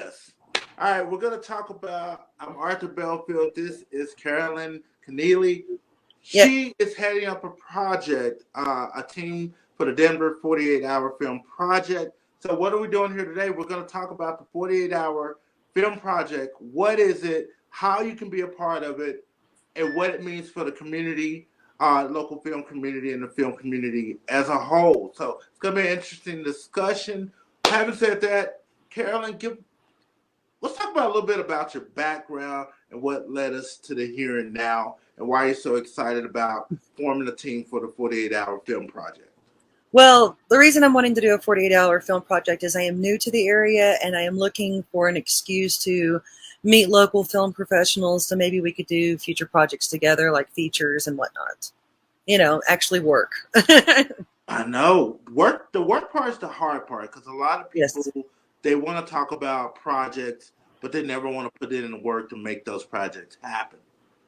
Yes. All right, we're going to talk about. I'm Arthur BellField. This is Carolyn Kenealy. Yeah. She is heading up a project, a team for the Denver 48-hour film project. So, what are we doing here today? We're going to talk about the 48-hour film project. What is it? How you can be a part of it, and what it means for the community, local film community, and the film community as a whole. So, it's going to be an interesting discussion. Having said that, Carolyn, let's talk about a little bit about your background and what led us to the here and now, and why you're so excited about forming a team for the 48-hour film project. Well, the reason I'm wanting to do a 48-hour film project is I am new to the area and I am looking for an excuse to meet local film professionals so maybe we could do future projects together, like features and whatnot. Actually work. I know the work part is the hard part, because a lot of people, Yes. they want to talk about projects, but they never want to put in the work to make those projects happen.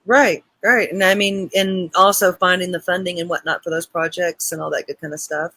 Right. And I mean, and also finding the funding and whatnot for those projects and all that good kind of stuff.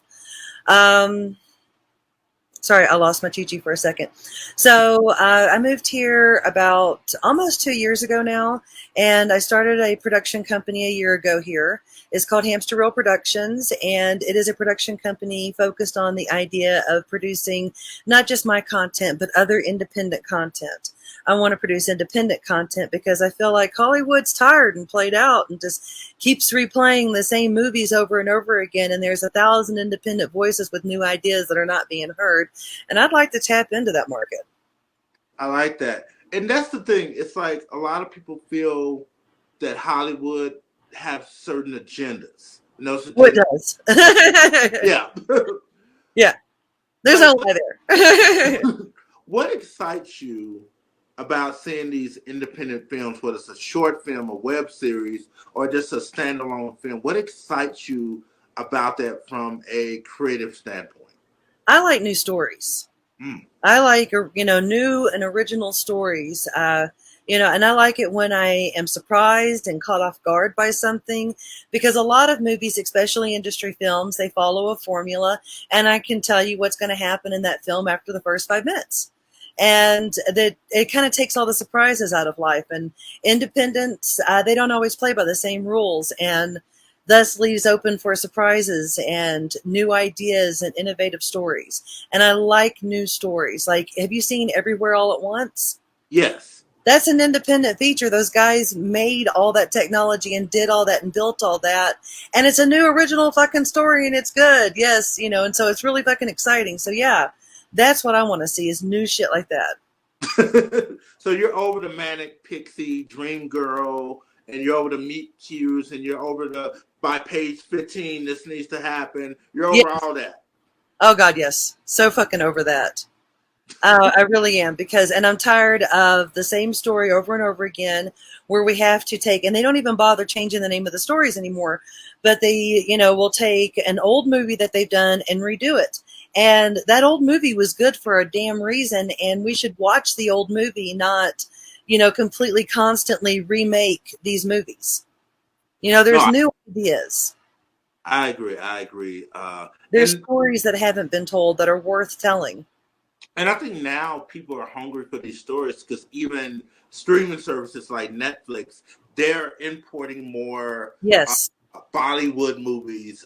Sorry, I lost my chi for a second. So I moved here about almost 2 years ago now, and I started a production company a year ago here. It's called Hamster Wheel Productions, and it is a production company focused on the idea of producing not just my content, but other independent content. I want to produce independent content because I feel like Hollywood's tired and played out and just keeps replaying the same movies over and over again. And there's 1,000 independent voices with new ideas that are not being heard. And I'd like to tap into that market. I like that. And that's the thing. It's like a lot of people feel that Hollywood have certain agendas. What does? Yeah. Yeah. There's no lie there. What excites you about seeing these independent films, whether it's a short film, a web series, or just a standalone film? What excites you about that from a creative standpoint? I like new stories. I like, new and original stories. And I like it when I am surprised and caught off guard by something, because a lot of movies, especially industry films, they follow a formula, and I can tell you what's going to happen in that film after the first 5 minutes. And that it kind of takes all the surprises out of life. And independents, they don't always play by the same rules, and thus leaves open for surprises and new ideas and innovative stories. And I like new stories. Like, have you seen Everywhere All at Once? Yes. That's an independent feature. Those guys made all that technology and did all that and built all that. And it's a new original fucking story, and it's good. Yes, and so it's really fucking exciting. So yeah, that's what I want to see, is new shit like that. So you're over the Manic Pixie Dream Girl, and you're over the Meet Cues, and you're over the by page 15, this needs to happen. You're over all that. Oh God, yes. So fucking over that. I really am, and I'm tired of the same story over and over again, where we have to take, and they don't even bother changing the name of the stories anymore, but they, will take an old movie that they've done and redo it. And that old movie was good for a damn reason, and we should watch the old movie, not, completely constantly remake these movies. There's new ideas. I agree. There's stories that haven't been told that are worth telling. And I think now people are hungry for these stories, because even streaming services like Netflix, they're importing more Bollywood movies,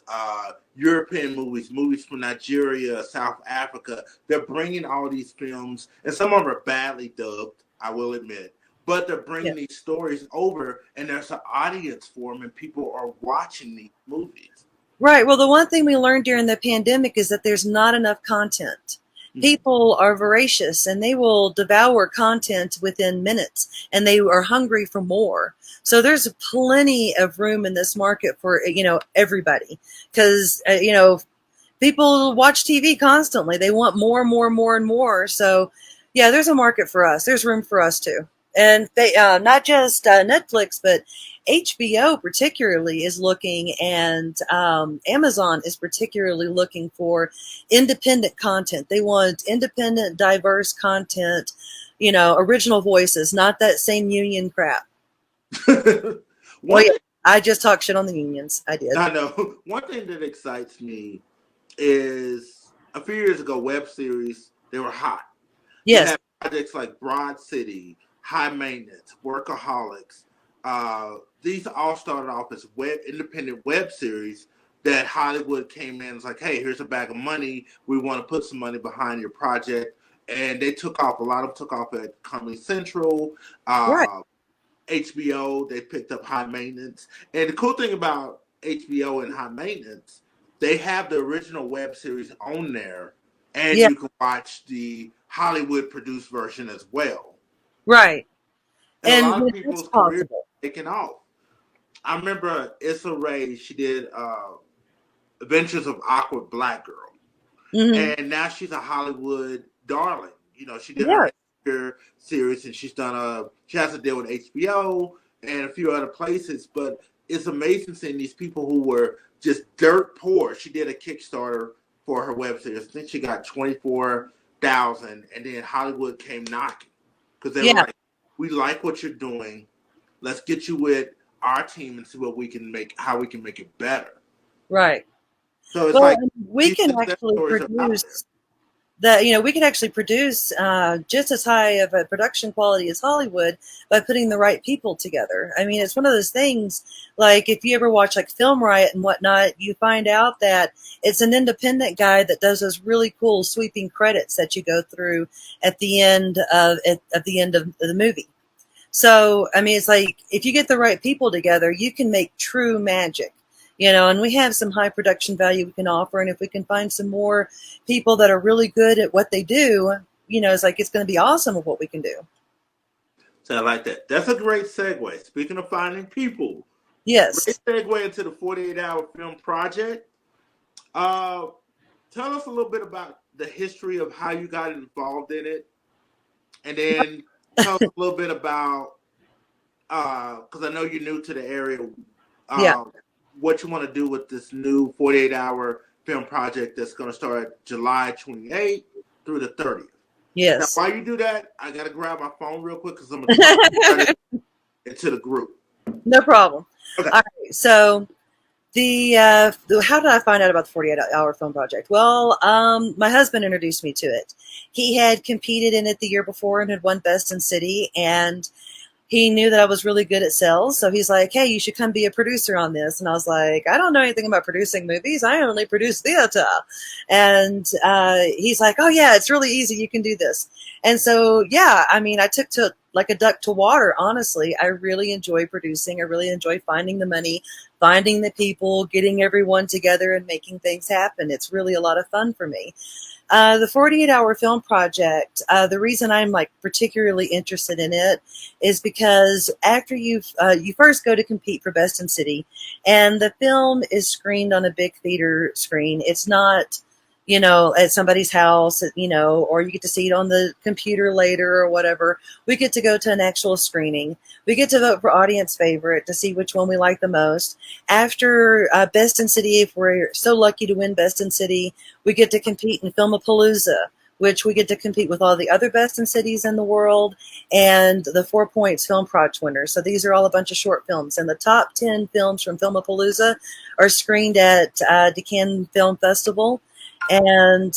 European movies from Nigeria, South Africa. They're bringing all these films, and some of them are badly dubbed, I will admit. But they're bringing these stories over, and there's an audience for them, and people are watching these movies. Right. Well, the one thing we learned during the pandemic is that there's not enough content. People are voracious, and they will devour content within minutes, and they are hungry for more. So there's plenty of room in this market for, everybody, because, people watch TV constantly. They want more and more. So yeah, there's a market for us. There's room for us too. And they, not just Netflix, but HBO particularly is looking, and Amazon is particularly looking for independent content. They want independent, diverse content, original voices, not that same union crap. I just talk shit on the unions. I did. I know. One thing that excites me is, a few years ago, web series, they were hot. Yes. projects like Broad City, High Maintenance, Workaholics, these all started off as independent web series that Hollywood came in and was like, hey, here's a bag of money. We want to put some money behind your project. And they took off. A lot of them took off at Comedy Central, Right. HBO. They picked up High Maintenance. And the cool thing about HBO and High Maintenance, they have the original web series on there, and Yeah. you can watch the Hollywood produced version as well. Right. And a And lot of when that's people's careers possible. taken off. I remember Issa Rae, she did Adventures of Awkward Black Girl. Mm-hmm. And now she's a Hollywood darling. You know, she did Yeah. her series, and she has to deal with HBO and a few other places. But it's amazing seeing these people who were just dirt poor. She did a Kickstarter for her web series. I think she got 24,000, and then Hollywood came knocking because they were like, "We like what you're doing. Let's get you with our team and see what we can make, how we can make it better." Right. So it's Well, like we can actually produce that. We can actually produce just as high of a production quality as Hollywood by putting the right people together. I mean, it's one of those things. Like if you ever watch like Film Riot and whatnot, you find out that it's an independent guy that does those really cool sweeping credits that you go through at the end of the movie. So, I mean, it's like if you get the right people together, you can make true magic, and we have some high production value we can offer. And if we can find some more people that are really good at what they do, it's like it's going to be awesome of what we can do. So I like that. That's a great segue. Speaking of finding people, yes, great segue into the 48-hour film project. Tell us a little bit about the history of how you got involved in it, and then tell us a little bit about because I know you're new to the area. What you want to do with this new 48-hour film project that's going to start July 28th through the 30th. Yes. Now, while you do that, I got to grab my phone real quick because I'm going to talk into the group. No problem. Okay. All right. So how did I find out about the 48-hour film project? Well, my husband introduced me to it. He had competed in it the year before and had won Best in City, and he knew that I was really good at sales. So he's like, hey, you should come be a producer on this. And I was like, I don't know anything about producing movies. I only produce theater. And he's like, oh, yeah, it's really easy. You can do this. And so, yeah, I mean, I took to like a duck to water, honestly. I really enjoy producing. I really enjoy finding the money, finding the people, getting everyone together and making things happen. It's really a lot of fun for me. The 48-hour film project, the reason I'm like particularly interested in it is because after you first go to compete for Best in City, and the film is screened on a big theater screen. It's not, at somebody's house, or you get to see it on the computer later or whatever. We get to go to an actual screening. We get to vote for audience favorite to see which one we like the most. After Best in City, if we're so lucky to win Best in City, we get to compete in Filmapalooza, which we get to compete with all the other Best in Cities in the world and the 4 Points Film Project winners. So these are all a bunch of short films. And the top 10 films from Filmapalooza are screened at Cannes Film Festival. And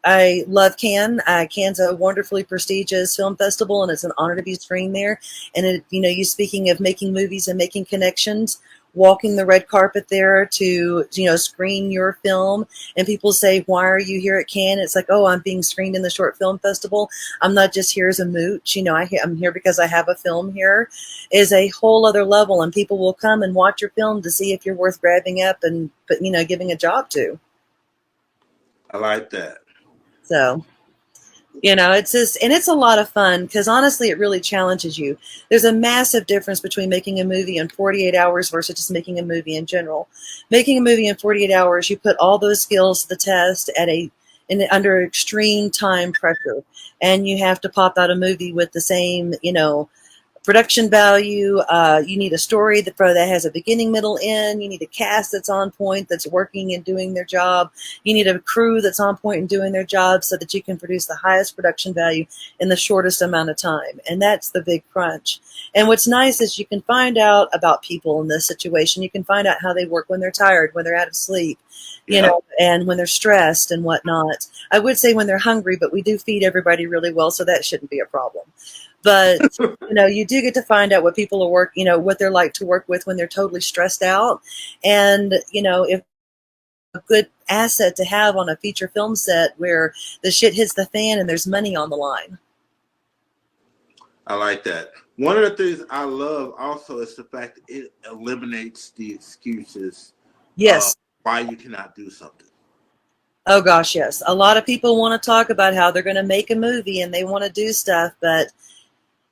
I love Cannes. Cannes is a wonderfully prestigious film festival, and it's an honor to be screened there. And you speaking of making movies and making connections, walking the red carpet there to screen your film, and people say, "Why are you here at Cannes?" It's like, "Oh, I'm being screened in the short film festival. I'm not just here as a mooch. I'm here because I have a film here." Is a whole other level, and people will come and watch your film to see if you're worth grabbing up and giving a job to. I like that. So, it's just, and it's a lot of fun because honestly, it really challenges you. There's a massive difference between making a movie in 48 hours versus just making a movie in general. Making a movie in 48 hours, you put all those skills to the test under extreme time pressure, and you have to pop out a movie with the same, production value. You need a story that has a beginning, middle, end. You need a cast that's on point, that's working and doing their job. You need a crew that's on point and doing their job so that you can produce the highest production value in the shortest amount of time. And that's the big crunch. And what's nice is you can find out about people in this situation. You can find out how they work when they're tired, when they're out of sleep, you know, and when they're stressed and whatnot. I would say when they're hungry, but we do feed everybody really well, so that shouldn't be a problem. But, you know, you do get to find out what people are what they're like to work with when they're totally stressed out. And, you know, if a good asset to have on a feature film set where the shit hits the fan and there's money on the line. I like that. One of the things I love also is the fact that it eliminates the excuses. Yes. Why you cannot do something. Oh gosh, yes. A lot of people want to talk about how they're going to make a movie and they want to do stuff, but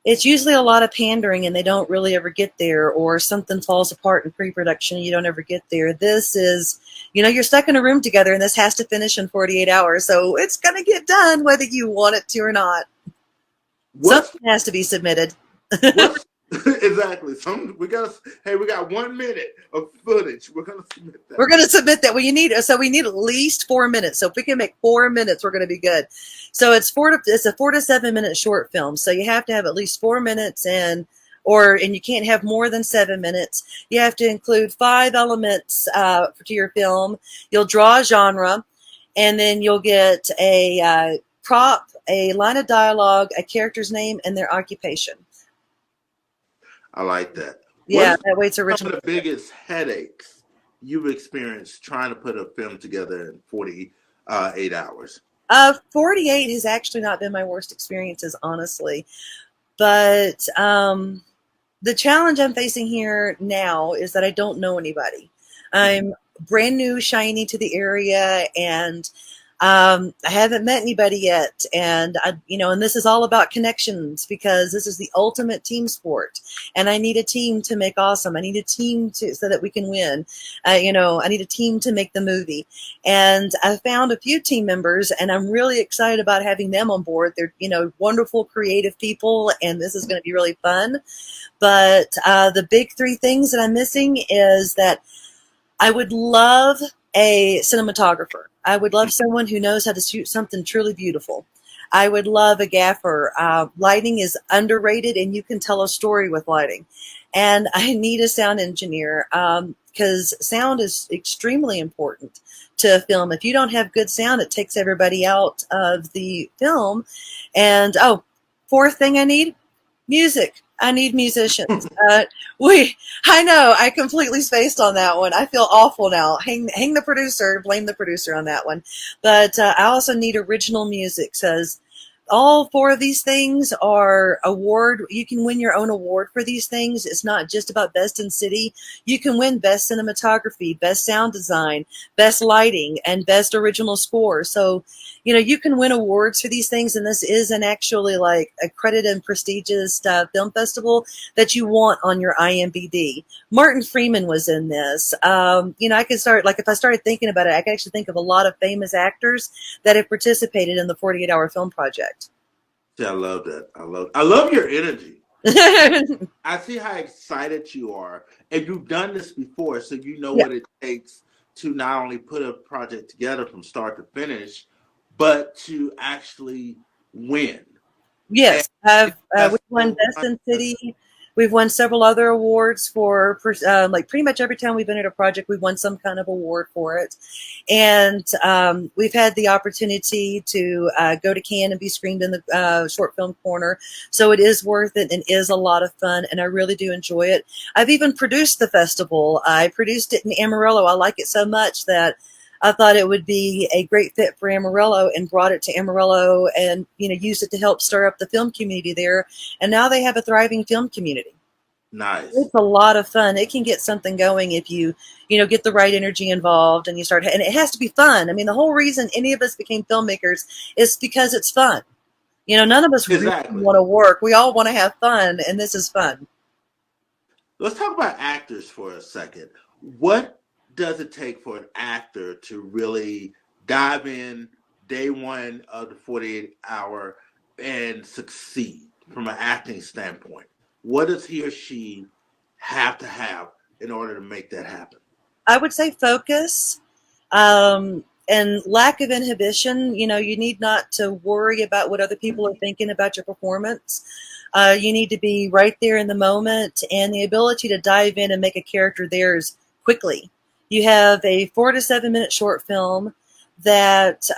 it's usually a lot of pandering and they don't really ever get there, or something falls apart in pre-production and you don't ever get there. This is, you know, you're stuck in a room together and this has to finish in 48 hours. So it's going to get done whether you want it to or not. Something has to be submitted. Exactly. We got 1 minute of footage. We're gonna submit that. We're gonna submit that. We need at least 4 minutes. So if we can make 4 minutes, we're gonna be good. So it's a 4 to 7 minute short film. So you have to have at least 4 minutes and you can't have more than 7 minutes. You have to include 5 elements to your film. You'll draw a genre, and then you'll get a prop, a line of dialogue, a character's name, and their occupation. I like that. Yeah, that way it's original. Some of the biggest headaches you've experienced trying to put a film together in 48 hours? 48 has actually not been my worst experiences, honestly. But the challenge I'm facing here now is that I don't know anybody. I'm brand new, shiny to the area, and I haven't met anybody yet. And and this is all about connections, because this is the ultimate team sport, and I need a team to make awesome. I need a team so that we can win. I need a team to make the movie, and I found a few team members, and I'm really excited about having them on board. They're wonderful, creative people, and this is going to be really fun. But the big 3 things that I'm missing is that I would love a cinematographer. I would love someone who knows how to shoot something truly beautiful. I would love a gaffer. Lighting is underrated, and you can tell a story with lighting. And I need a sound engineer, because sound is extremely important to a film. If you don't have good sound, it takes everybody out of the film. And 4th thing I need, music. I need musicians. I know I completely spaced on that one. I feel awful now. Hang the producer, blame the producer on that one. But I also need original music, because all 4 of these things are you can win your own award for these things. It's not just about best in city. You can win best cinematography, best sound design, best lighting, and best original score. So, you can win awards for these things, and this is an actually like accredited and prestigious film festival that you want on your IMDb. Martin Freeman was in this. I could start, like, if I started thinking about it, I could actually think of a lot of famous actors that have participated in the 48-hour film project. Yeah, I love that. I love your energy. I see how excited you are, and you've done this before, so you know what it takes to not only put a project together from start to finish, but to actually win. Yes, we've won Best in City. We've won several other awards for pretty much every time we've been at a project, we've won some kind of award for it. And we've had the opportunity to go to Cannes and be screened in the short film corner. So it is worth it and is a lot of fun, and I really do enjoy it. I've even produced the festival. I produced it in Amarillo. I like it so much that I thought it would be a great fit for Amarillo, and brought it to Amarillo and, used it to help stir up the film community there. And now they have a thriving film community. Nice. It's a lot of fun. It can get something going if you, get the right energy involved, and and it has to be fun. I mean, the whole reason any of us became filmmakers is because it's fun. None of us really want to work. We all want to have fun, and this is fun. Let's talk about actors for a second. What does it take for an actor to really dive in day one of the 48-hour and succeed from an acting standpoint? what does he or she have to have in order to make that happen? I would say focus, and lack of inhibition. You need not to worry about what other people are thinking about your performance. You need to be right there in the moment, and the ability to dive in and make a character theirs quickly. You have a 4 to 7 minute short film that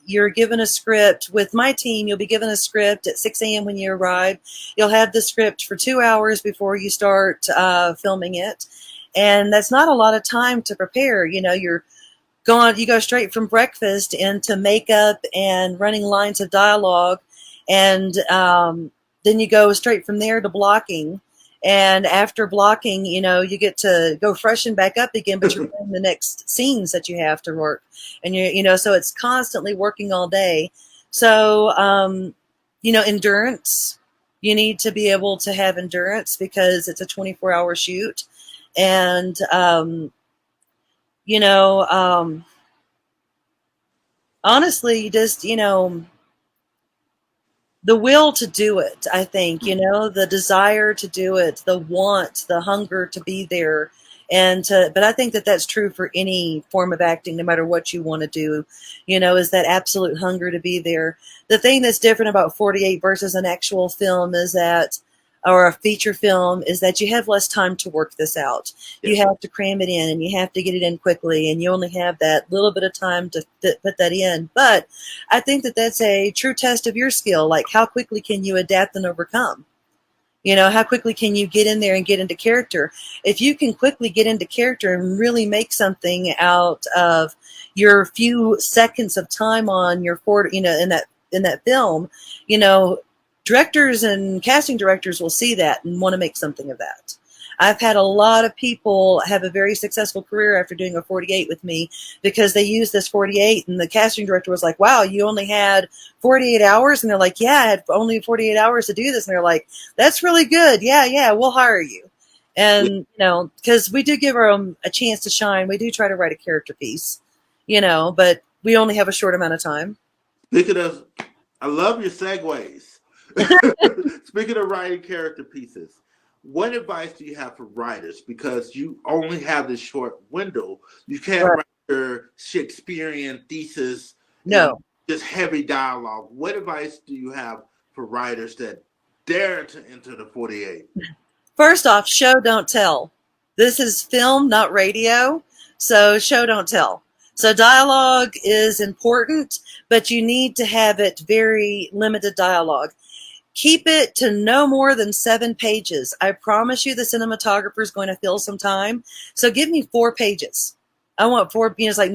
you're given a script. With my team, you'll be given a script at 6 a.m. when you arrive. You'll have the script for 2 hours before you start filming it. And that's not a lot of time to prepare. You go straight from breakfast into makeup and running lines of dialogue. And then you go straight from there to blocking. And after blocking, you get to go freshen back up again, but you're in the next scenes that you have to work. And so it's constantly working all day. So, endurance, you need to be able to have endurance because it's a 24-hour shoot. And, honestly, just, the will to do it, I think, the desire to do it, the want, the hunger to be there. But I think that that's true for any form of acting, no matter what you want to do, is that absolute hunger to be there. The thing that's different about 48 versus an actual film or a feature film is that you have less time to work this out. You have to cram it in, and you have to get it in quickly, and you only have that little bit of time to put that in. But I think that that's a true test of your skill. Like, how quickly can you adapt and overcome? How quickly can you get in there and get into character? If you can quickly get into character and really make something out of your few seconds of time on your in that film, directors and casting directors will see that and want to make something of that. I've had a lot of people have a very successful career after doing a 48 with me because they used this 48, and the casting director was like, wow, you only had 48 hours? And they're like, yeah, I had only 48 hours to do this. And they're like, that's really good. Yeah, we'll hire you. And, because we do give them a chance to shine. We do try to write a character piece, but we only have a short amount of time. Speaking of, I love your segues. Speaking of writing character pieces, what advice do you have for writers? Because you only have this short window. You can't write your Shakespearean thesis. No. Just heavy dialogue. What advice do you have for writers that dare to enter the 48? First off, show, don't tell. This is film, not radio. So show, don't tell. So dialogue is important, but you need to have it very limited dialogue. Keep it to no more than 7 pages. I promise you the cinematographer is going to fill some time. So give me 4 pages. I want 4, it's like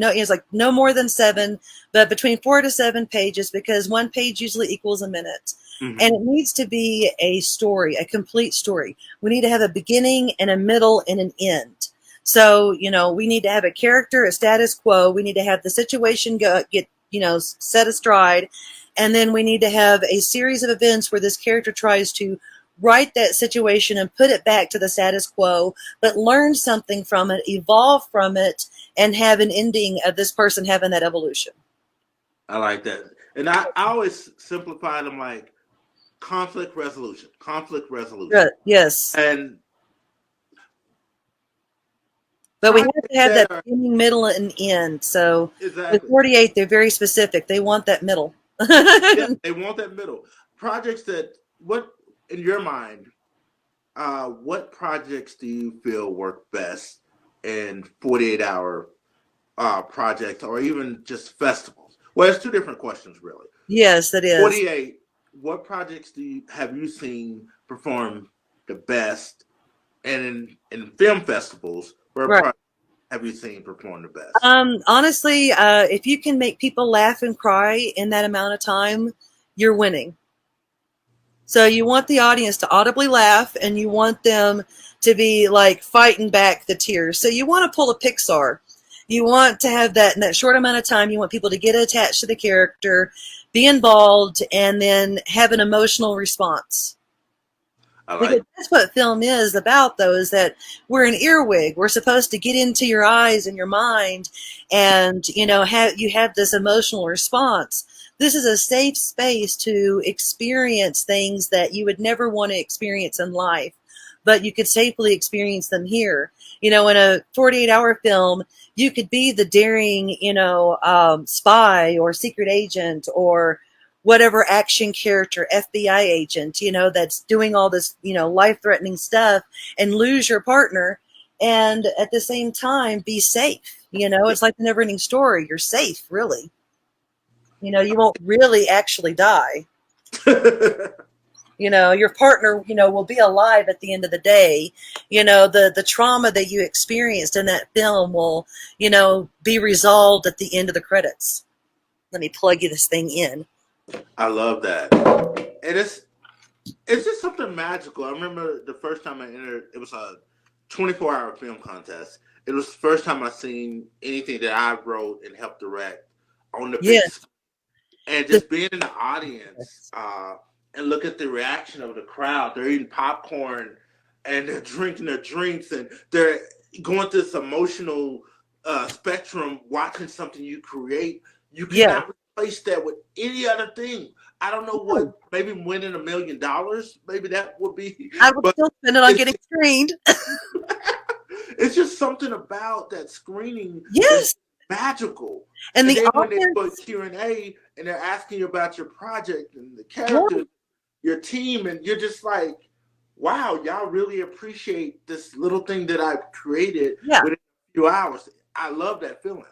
no more than 7, but between 4 to 7 pages, because 1 page usually equals a minute. Mm-hmm. And it needs to be a story, a complete story. We need to have a beginning and a middle and an end. So, we need to have a character, a status quo. We need to have the situation get set astride. And then we need to have a series of events where this character tries to write that situation and put it back to the status quo, but learn something from it, evolve from it, and have an ending of this person having that evolution. I like that. And I always simplify them like conflict resolution. Good. Yes. But we have to have that beginning, middle, and end. So exactly. With 48, they're very specific. They want that middle. Yeah, they want that middle. Projects what in your mind, what projects do you feel work best in 48-hour projects or even just festivals? Well, it's 2 different questions, really. Yes, that is. 48, what projects have you seen perform the best? And in film festivals, where projects have you seen perform the best? Honestly, if you can make people laugh and cry in that amount of time, you're winning. So you want the audience to audibly laugh, and you want them to be like fighting back the tears. So you want to pull a Pixar. You want to have that in that short amount of time. You want people to get attached to the character, be involved, and then have an emotional response. Because that's what film is about, though, is that we're an earwig. We're supposed to get into your eyes and your mind, and you have this emotional response. this is a safe space to experience things that you would never want to experience in life, but you could safely experience them here. In a 48-hour film, you could be the daring, spy or secret agent or whatever action character, FBI agent, that's doing all this, life-threatening stuff and lose your partner and at the same time be safe. It's like the never-ending story. You're safe, really. You won't really actually die. Your partner, will be alive at the end of the day. The trauma that you experienced in that film will, be resolved at the end of the credits. Let me plug you this thing in. I love that. And it's just something magical. I remember the first time I entered, it was a 24-hour film contest. It was the first time I seen anything that I wrote and helped direct on the big screen. And just being in the audience and look at the reaction of the crowd. They're eating popcorn and they're drinking their drinks and they're going through this emotional spectrum watching something you create. You cannot replace that with any other thing. I don't know what, maybe winning $1 million, maybe that would be. I would still spend it on getting screened. It's just something about that screening. Yes. Magical. And then the when they audience, put Q&A and they're asking you about your project and the characters, your team, and you're just like, wow, y'all really appreciate this little thing that I've created within a few hours. I love that feeling.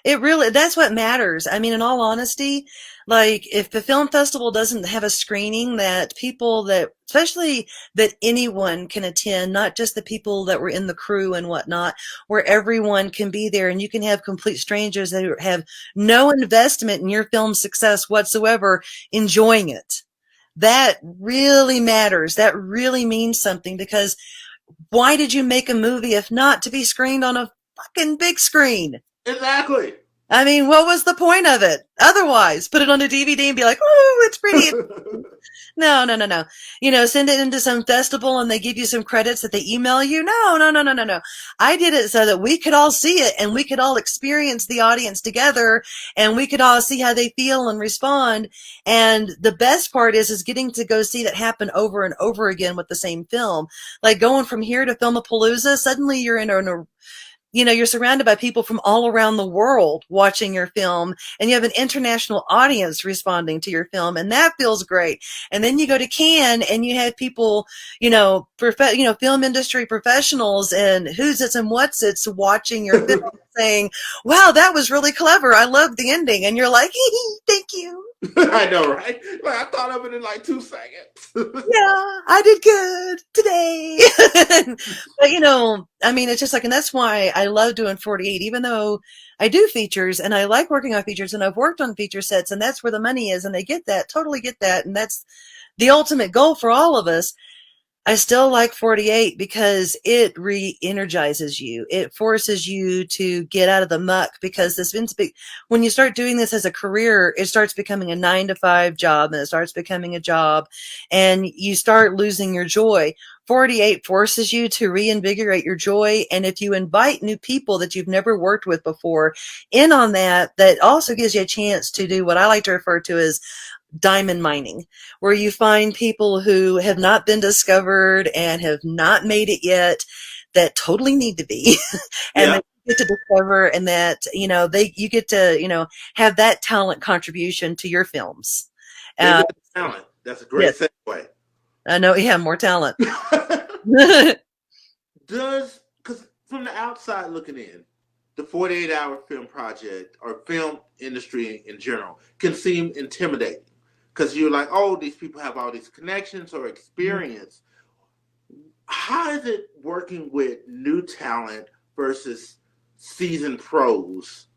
That's what matters. I mean, in all honesty, like if the film festival doesn't have a screening that people that, especially that anyone can attend, not just the people that were in the crew and whatnot, where everyone can be there and you can have complete strangers that have no investment in your film's success whatsoever enjoying it. That really matters. That really means something, because why did you make a movie if not to be screened on a fucking big screen? Exactly. I mean, what was the point of it? Otherwise, put it on a DVD and be like, "Oh, it's pretty." No. Send it into some festival and they give you some credits that they email you. No. I did it so that we could all see it and we could all experience the audience together and we could all see how they feel and respond. And the best part is getting to go see that happen over and over again with the same film. Like going from here to Filmapalooza, suddenly you're you're surrounded by people from all around the world watching your film, and you have an international audience responding to your film, and that feels great. And then you go to Cannes and you have people, film industry professionals and who's it's and what's it's watching your film saying, wow, that was really clever. I love the ending. And you're like, thank you. I know, right? Like I thought of it in like 2 seconds. Yeah, I did good today. But I mean, it's just like, and that's why I love doing 48, even though I do features and I like working on features and I've worked on feature sets and that's where the money is and they totally get that. And that's the ultimate goal for all of us. I still like 48 because it re-energizes you. It forces you to get out of the muck, because when you start doing this as a career, it starts becoming a 9-to-5 job and it starts becoming a job and you start losing your joy. 48 forces you to reinvigorate your joy. And if you invite new people that you've never worked with before in on that also gives you a chance to do what I like to refer to as diamond mining, where you find people who have not been discovered and have not made it yet that totally need to be and that you get to discover, and that you get to have that talent contribution to your films. Talent. That's a great segue. I know, more talent. Because from the outside looking in, the 48-hour film project or film industry in general can seem intimidating. Because you're like, oh, these people have all these connections or experience. How is it working with new talent versus seasoned pros?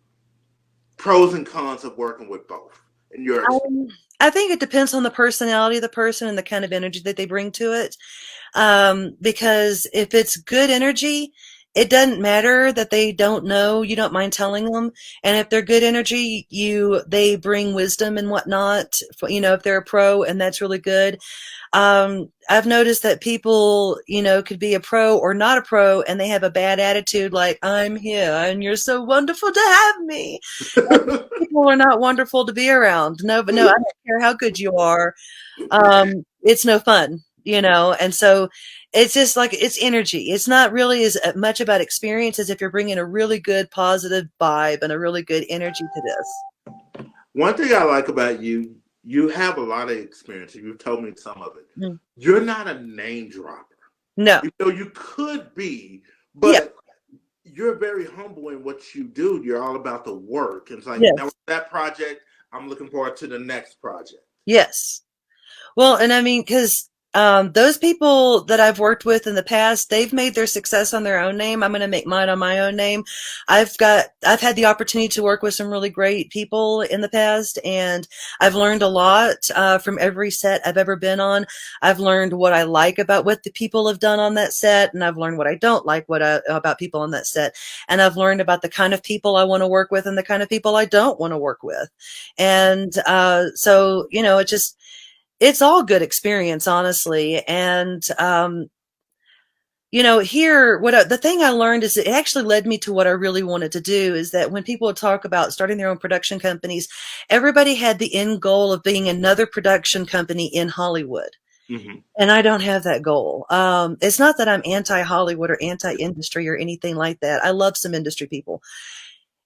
Pros and cons of working with both in your experience? I think it depends on the personality of the person and the kind of energy that they bring to it. Because if it's good energy, it doesn't matter that they don't know. You don't mind telling them. And if they're good energy, they bring wisdom and whatnot. If they're a pro, and that's really good. I've noticed that people, could be a pro or not a pro, and they have a bad attitude, like, I'm here and you're so wonderful to have me. People are not wonderful to be around. No, but no, I don't care how good you are. It's no fun, and so it's just like, it's energy. It's not really as much about experience as if you're bringing a really good positive vibe and a really good energy to this. One thing I like about you, you have a lot of experience. You've told me some of it. Mm. You're not a name dropper. No. You could be, but you're very humble in what you do. You're all about the work. It's like, now that project, I'm looking forward to the next project. Yes. Well, and I mean, because those people that I've worked with in the past, they've made their success on their own name. I'm going to make mine on my own name. I've had the opportunity to work with some really great people in the past, and I've learned a lot from every set I've ever been on. I've learned what I like about what the people have done on that set, and I've learned what I don't like about people on that set. And I've learned about the kind of people I want to work with and the kind of people I don't want to work with. And so, it's all good experience, honestly. And, here, the thing I learned is it actually led me to what I really wanted to do, is that when people talk about starting their own production companies, everybody had the end goal of being another production company in Hollywood. Mm-hmm. And I don't have that goal. It's not that I'm anti-Hollywood or anti-industry or anything like that. I love some industry people.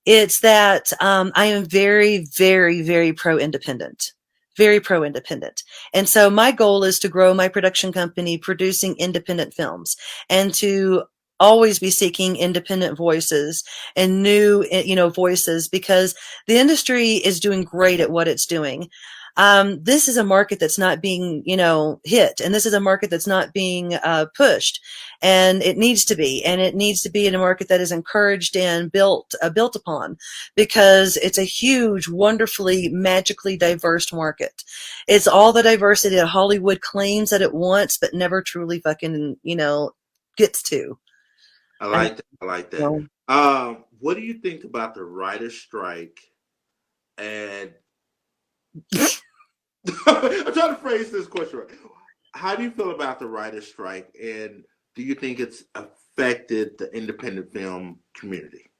It's that I am very, very, very pro-independent. Very pro-independent. And so my goal is to grow my production company producing independent films, and to always be seeking independent voices and new, voices, because the industry is doing great at what it's doing. This is a market that's not being, hit, and this is a market that's not being pushed, and it needs to be, and it needs to be in a market that is encouraged and built upon, because it's a huge, wonderfully, magically diverse market. It's all the diversity that Hollywood claims that it wants, but never truly fucking, gets to. I like that. What do you think about the writer's strike? And I'm trying to phrase this question right. How do you feel about the writer's strike, and do you think it's affected the independent film community?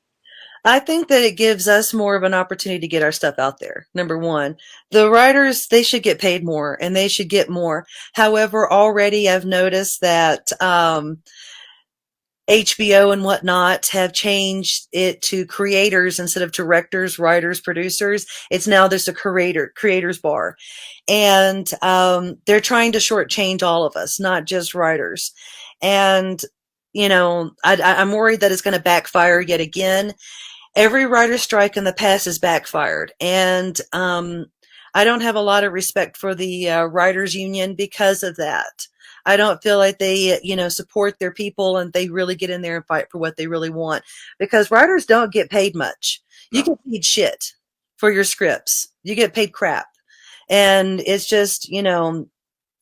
I think that it gives us more of an opportunity to get our stuff out there. Number one, the writers, they should get paid more, and they should get more. However, already I've noticed that HBO and whatnot have changed it to creators instead of directors, writers, producers. It's now there's a creators bar. And they're trying to shortchange all of us, not just writers. And, I'm worried that it's going to backfire yet again. Every writer's strike in the past has backfired. And I don't have a lot of respect for the writers union because of that. I don't feel like they, support their people, and they really get in there and fight for what they really want, because writers don't get paid much. No. You get paid shit for your scripts. You get paid crap. And it's just, it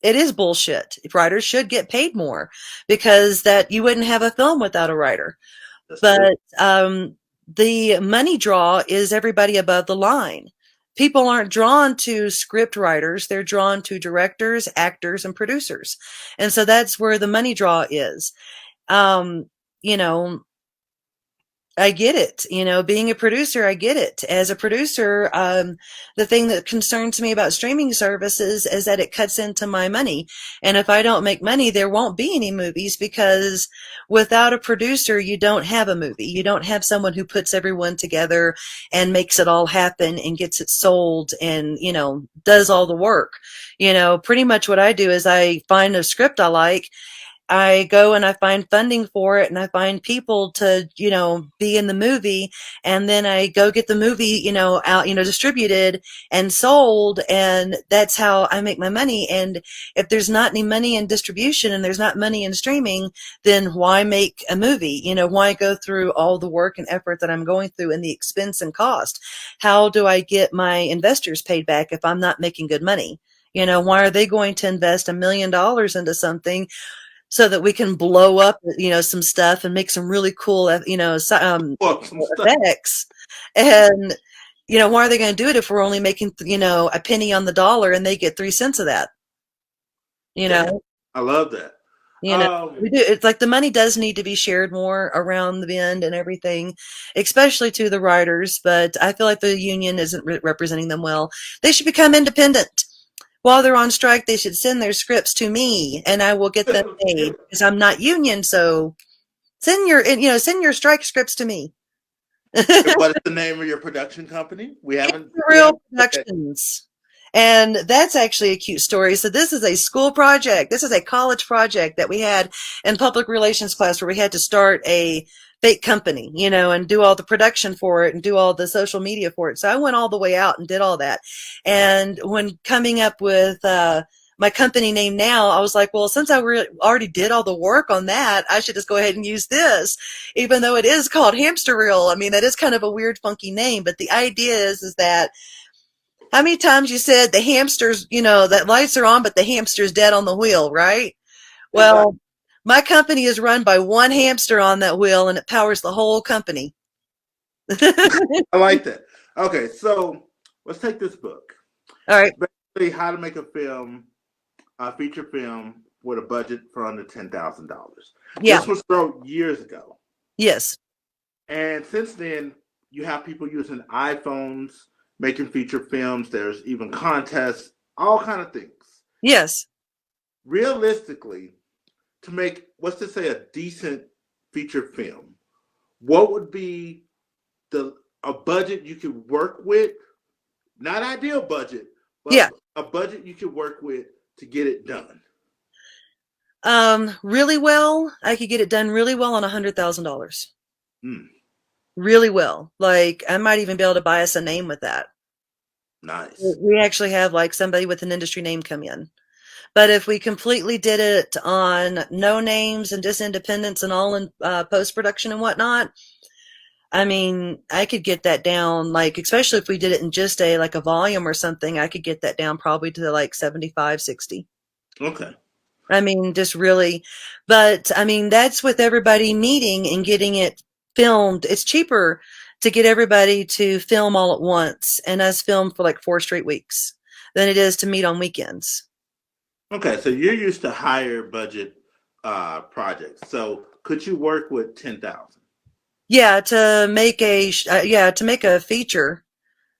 is bullshit. Writers should get paid more, because that you wouldn't have a film without a writer. That's but the money draw is everybody above the line. People aren't drawn to script writers. They're drawn to directors, actors, and producers. And so that's where the money draw is. I get it. Being a producer, I get it. As a producer, the thing that concerns me about streaming services is that it cuts into my money. And if I don't make money, there won't be any movies, because without a producer, you don't have a movie. You don't have someone who puts everyone together and makes it all happen and gets it sold and, does all the work. Pretty much what I do is I find a script I like, I go and I find funding for it, and I find people to, be in the movie, and then I go get the movie, out, distributed and sold, and that's how I make my money. And if there's not any money in distribution and there's not money in streaming, then why make a movie? Why go through all the work and effort that I'm going through and the expense and cost? How do I get my investors paid back if I'm not making good money? Why are they going to invest $1 million into something so that we can blow up, some stuff and make some really cool, Well, some stuff. effects. And, why are they going to do it if we're only making, a penny on the dollar and they get 3 cents of that? You Yeah, know, I love that. we do. It's like the money does need to be shared more around the bend and everything, especially to the writers. But I feel like the union isn't representing them well. They should become independent. While they're on strike, they should send their scripts to me, and I will get them paid because I'm not union. So send your strike scripts to me. What is the name of your production company? We haven't. Real Productions. And that's actually a cute story. So this is a school project. This is a college project that we had in public relations class where we had to start a fake company, and do all the production for it and do all the social media for it. So I went all the way out and did all that. And when coming up with my company name now, I was like, well, since I already did all the work on that, I should just go ahead and use this, even though it is called Hamster Reel. I mean, that is kind of a weird, funky name, but the idea is that how many times you said the hamsters, that lights are on, but the hamster's dead on the wheel, right? Well, my company is run by one hamster on that wheel, and it powers the whole company. I like that. Okay, so let's take this book. All right. Basically, how to make a feature film with a budget for under $10,000. Yeah. This was wrote years ago. Yes. And since then, you have people using iPhones, making feature films. There's even contests, all kind of things. Yes. Realistically, to make, let's just say, a decent feature film, what would be a budget you could work with? Not ideal budget, but a budget you could work with to get it done. Really well. I could get it done really well on $100,000. Mm. Really well. Like I might even be able to buy us a name with that. Nice. We actually have like somebody with an industry name come in. But if we completely did it on no names and just independents and all in post-production and whatnot, I mean, I could get that down, like, especially if we did it in just a volume or something, I could get that down probably to like 75, 60. Okay. I mean, just really, but I mean, that's with everybody meeting and getting it filmed. It's cheaper to get everybody to film all at once and us film for like 4 straight weeks than it is to meet on weekends. Okay, so you're used to higher budget projects. So could you work with 10,000? Yeah, to make a feature,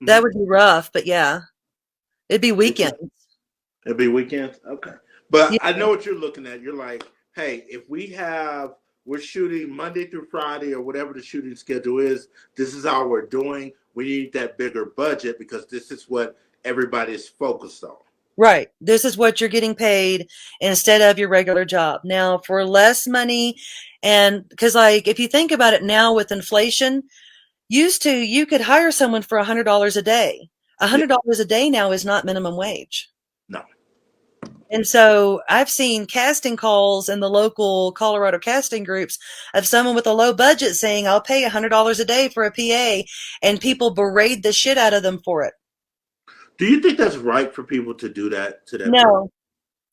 that would be rough. But yeah, it'd be weekends. It'd be weekends. Okay, but Yeah. I know what you're looking at. You're like, hey, if we're shooting Monday through Friday or whatever the shooting schedule is. This is how we're doing. We need that bigger budget because this is what everybody is focused on. Right. This is what you're getting paid instead of your regular job. Now, for less money, and because like if you think about it now with inflation, used to you could hire someone for $100 a day. $100 a day now is not minimum wage. No. And so I've seen casting calls in the local Colorado casting groups of someone with a low budget saying, I'll pay $100 a day for a PA, and people berate the shit out of them for it. Do you think that's right for people to do that to that No. person?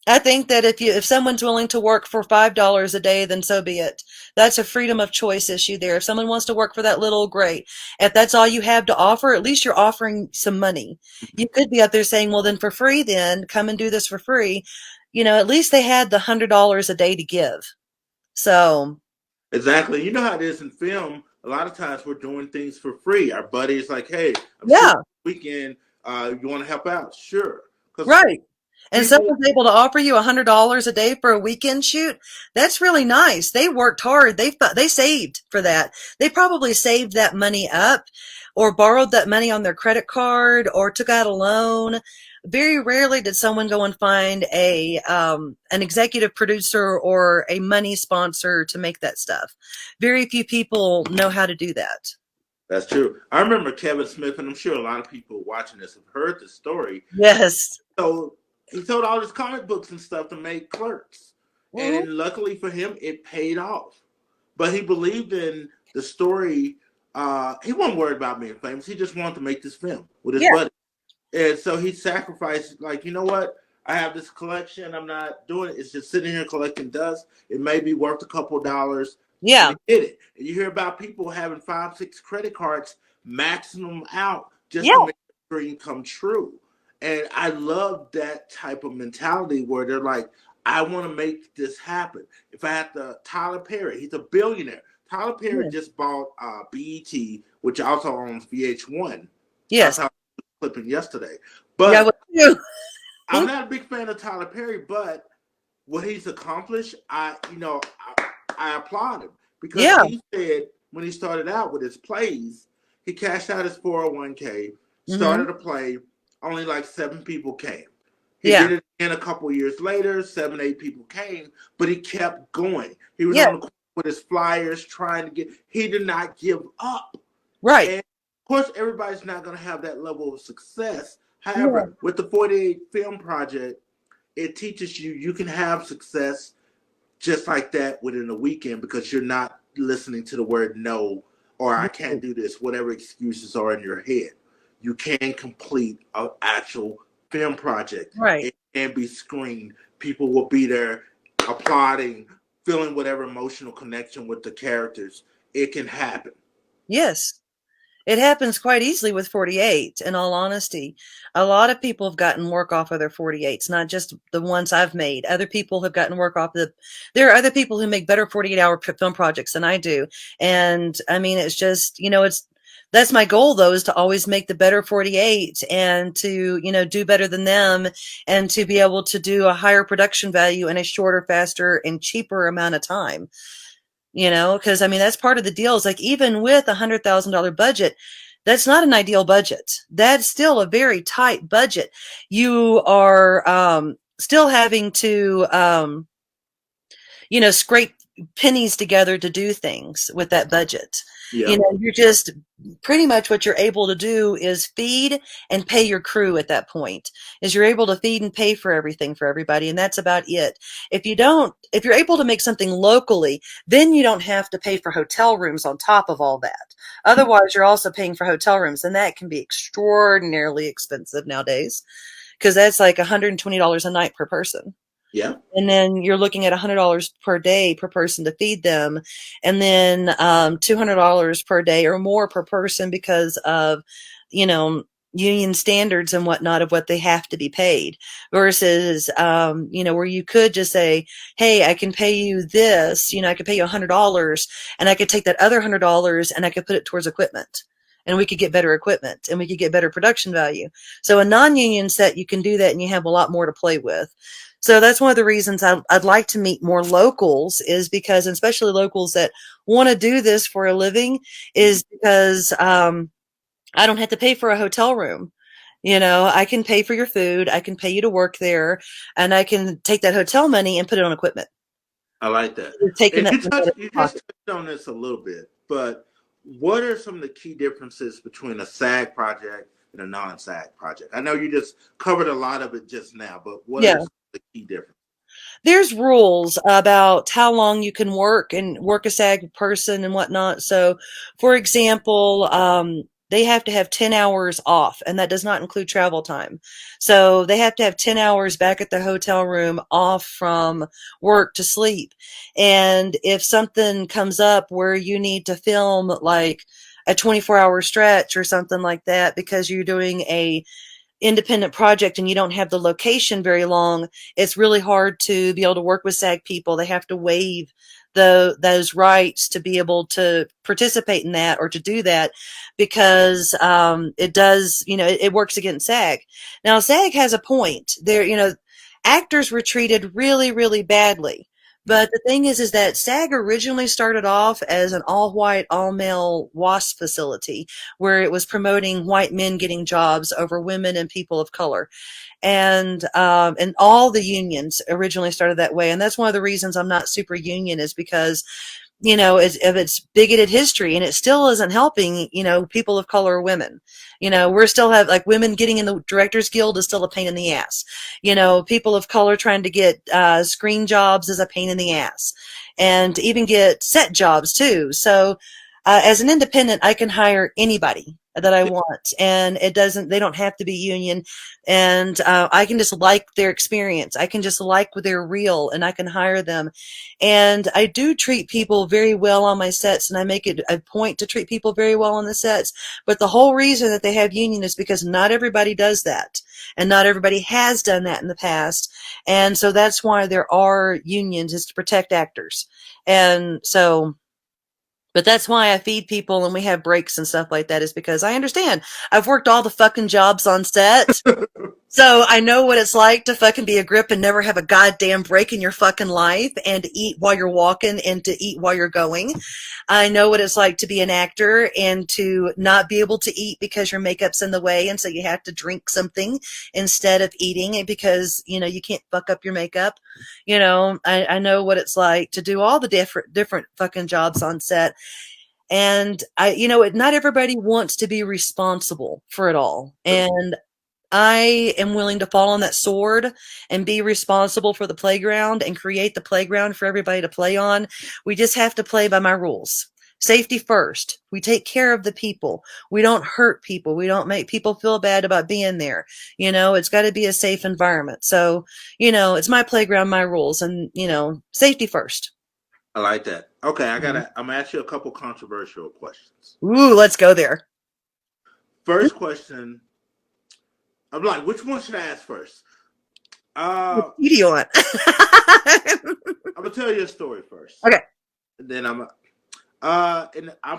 I think that if someone's willing to work for $5 a day, then so be it. That's a freedom of choice issue there. If someone wants to work for that little, great. If that's all you have to offer, at least you're offering some money. You could be out there saying, well, then for free, then come and do this for free. At least they had the $100 a day to give. So. Exactly. You know how it is in film. A lot of times we're doing things for free. Our buddy's like, hey, weekend, you want to help out? Sure. Right. And someone's able to offer you $100 a day for a weekend shoot. That's really nice. They worked hard. They saved for that. They probably saved that money up or borrowed that money on their credit card or took out a loan. Very rarely did someone go and find an executive producer or a money sponsor to make that stuff. Very few people know how to do that. That's true. I remember Kevin Smith, and I'm sure a lot of people watching this have heard the story. Yes. So he sold all his comic books and stuff to make Clerks. Mm-hmm. And luckily for him, it paid off. But he believed in the story. He wasn't worried about being famous. He just wanted to make this film with his buddy. And so he sacrificed, like, you know what? I have this collection. I'm not doing it. It's just sitting here collecting dust. It may be worth a couple of dollars. And Yeah. you get it. And you hear about people having 5, 6 credit cards, maxing them out just to Yeah. make the dream come true. And I love that type of mentality where they're like, I want to make this happen. If I had to, Tyler Perry, he's a billionaire. Tyler Perry Yeah. just bought BET, which also owns VH1. I Yes. saw a clipping yesterday. Yeah. But What you? I'm not a big fan of Tyler Perry, but what he's accomplished, I applaud him because Yeah. he said when he started out with his plays, he cashed out his 401k, Hmm. started a play, only like 7 people came. He Yeah. did it again a couple years later, 7, 8 people came, but he kept going. He was Yeah. on the corner with his flyers trying to get, he did not give up. Right. And of course, everybody's not going to have that level of success. Yeah. However, with the 48 film project, it teaches you you can have success just like that within a weekend because you're not listening to the word no or I can't do this, whatever excuses are in your head. You can complete an actual film project. Right. It can be screened. People will be there applauding, feeling whatever emotional connection with the characters. It can happen. Yes. It happens quite easily with 48, in all honesty. A lot of people have gotten work off of their 48s, not just the ones I've made. Other people have gotten work off there are other people who make better 48-hour film projects than I do. And I mean, it's just, that's my goal though, is to always make the better 48 and to, do better than them and to be able to do a higher production value in a shorter, faster, and cheaper amount of time. Because I mean, that's part of the deal is like, even with $100,000 budget, that's not an ideal budget. That's still a very tight budget. You are still having to, scrape pennies together to do things with that budget. Yeah. You're just pretty much what you're able to do is feed and pay your crew at that point. Is you're able to feed and pay for everything for everybody, and that's about it. If you're able to make something locally, then you don't have to pay for hotel rooms on top of all that. Otherwise, you're also paying for hotel rooms, and that can be extraordinarily expensive nowadays because that's like $120 a night per person. Yeah. And then you're looking at $100 per day per person to feed them. And then $200 per day or more per person because of, union standards and whatnot of what they have to be paid versus, where you could just say, hey, I can pay you this, I could pay you $100 and I could take that other $100 and I could put it towards equipment. And we could get better equipment and we could get better production value. So a non-union set, you can do that and you have a lot more to play with. So that's one of the reasons I'd like to meet more locals is because, and especially locals that want to do this for a living, is because I don't have to pay for a hotel room. I can pay for your food. I can pay you to work there, and I can take that hotel money and put it on equipment. I like that. Taking And that you just touched on this a little bit, but what are some of the key differences between a SAG project and a non-SAG project? I know you just covered a lot of it just now, but what are the key differences? There's rules about how long you can work and work a SAG person and whatnot. So, for example, they have to have 10 hours off, and that does not include travel time. So they have to have 10 hours back at the hotel room off from work to sleep. And if something comes up where you need to film like a 24-hour stretch or something like that because you're doing a independent project and you don't have the location very long, it's really hard to be able to work with SAG people. They have to waive those rights to be able to participate in that or to do that because it does, it works against SAG. Now, SAG has a point. Actors were treated really, really badly. But the thing is that SAG originally started off as an all-white, all-male WASP facility where it was promoting white men getting jobs over women and people of color. And all the unions originally started that way. And that's one of the reasons I'm not super union is because, of its bigoted history, and it still isn't helping, people of color or women. We're still have like women getting in the Directors Guild is still a pain in the ass. People of color trying to get screen jobs is a pain in the ass, and even get set jobs too. So as an independent, I can hire anybody. that I want, and they don't have to be union, and I can just like their experience. I can just like they're real, and I can hire them. And I do treat people very well on my sets, and I make it a point to treat people very well on the sets. But the whole reason that they have union is because not everybody does that, and not everybody has done that in the past. And so that's why there are unions, is to protect actors. And so, but that's why I feed people and we have breaks and stuff like that, is because I understand. I've worked all the fucking jobs on set. So I know what it's like to fucking be a grip and never have a goddamn break in your fucking life, and to eat while you're walking and to eat while you're going. I know what it's like to be an actor and to not be able to eat because your makeup's in the way, and so you have to drink something instead of eating because, you can't fuck up your makeup. I know what it's like to do all the different fucking jobs on set. And not everybody wants to be responsible for it all. And I am willing to fall on that sword and be responsible for the playground and create the playground for everybody to play on. We just have to play by my rules. Safety first. We take care of the people. We don't hurt people. We don't make people feel bad about being there. It's got to be a safe environment. So, it's my playground, my rules, and, safety first. I like that. Okay, I'm gonna ask you a couple controversial questions. Ooh, let's go there. First question. I'm like, which one should I ask first? What do you want? I'm gonna tell you a story first. Okay. And then I'm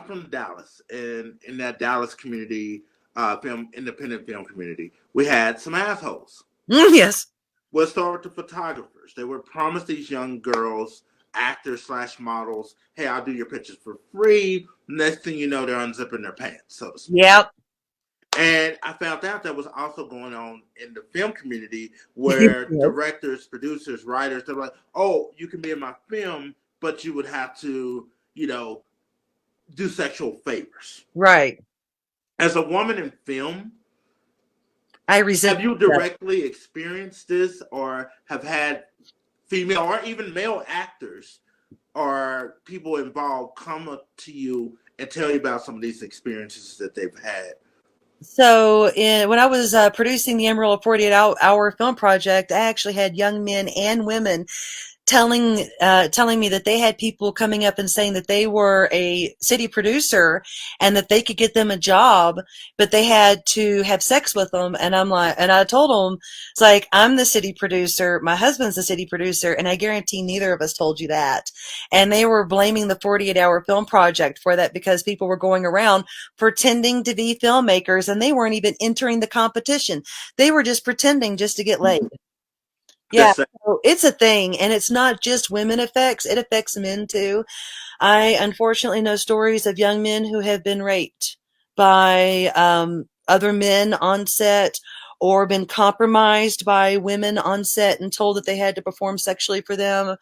from Dallas, and in that Dallas community, independent film community, we had some assholes. Yes. We'll start with the photographers. They would promise these young girls, actors/models, hey, I'll do your pictures for free. Next thing you know, they're unzipping their pants. So to speak. Yep. And I found out that was also going on in the film community, where directors, producers, writers, they're like, oh, you can be in my film, but you would have to, do sexual favors. Right. As a woman in film, I resent have you directly experienced this, or have had female or even male actors or people involved come up to you and tell you about some of these experiences that they've had? So when I was producing the Emerald 48-hour film project, I actually had young men and women telling me that they had people coming up and saying that they were a city producer and that they could get them a job, but they had to have sex with them. And I told them, it's like, I'm the city producer, my husband's the city producer, and I guarantee neither of us told you that. And they were blaming the 48-hour film project for that, because people were going around pretending to be filmmakers, and they weren't even entering the competition. They were just pretending just to get laid. Yeah, so it's a thing, and it's not just women it affects men too. I unfortunately know stories of young men who have been raped by other men on set, or been compromised by women on set and told that they had to perform sexually for them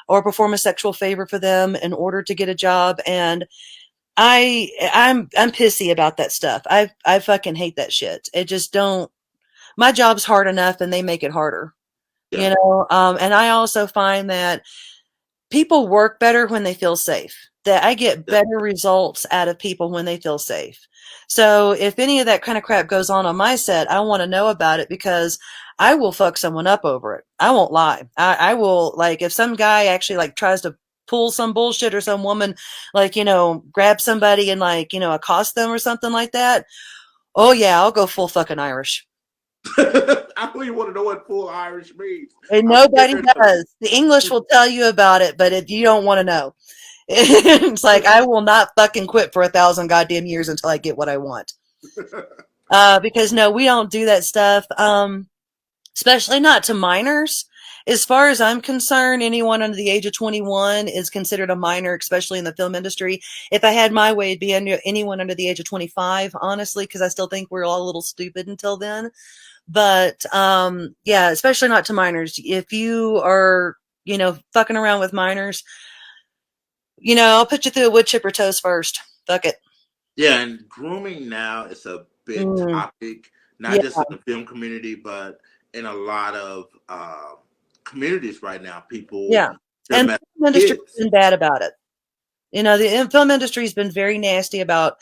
or perform a sexual favor for them in order to get a job. And I'm pissy about that stuff. I fucking hate that shit. It just don't. My job's hard enough, and they make it harder. Yeah. And I also find that people work better when they feel safe. That I get better results out of people when they feel safe. So if any of that kind of crap goes on my set, I want to know about it, because I will fuck someone up over it. I won't lie. I will, like, if some guy actually like tries to pull some bullshit, or some woman like, grab somebody and like, accost them or something like that. Oh yeah, I'll go full fucking Irish. I don't even want to know what full Irish means. And nobody does. The English will tell you about it, but you don't want to know. It's like, I will not fucking quit for 1,000 goddamn years until I get what I want. Because no, we don't do that stuff. Especially not to minors. As far as I'm concerned, anyone under the age of 21 is considered a minor, especially in the film industry. If I had my way, it'd be anyone under the age of 25, honestly, because I still think we're all a little stupid until then. But yeah, especially not to minors. If you are, fucking around with minors, I'll put you through a wood chipper toast first. Fuck it. Yeah, and grooming now is a big topic, not just in the film community, but in a lot of communities right now. People, and the film industry's been bad about it. The film industry's been very nasty about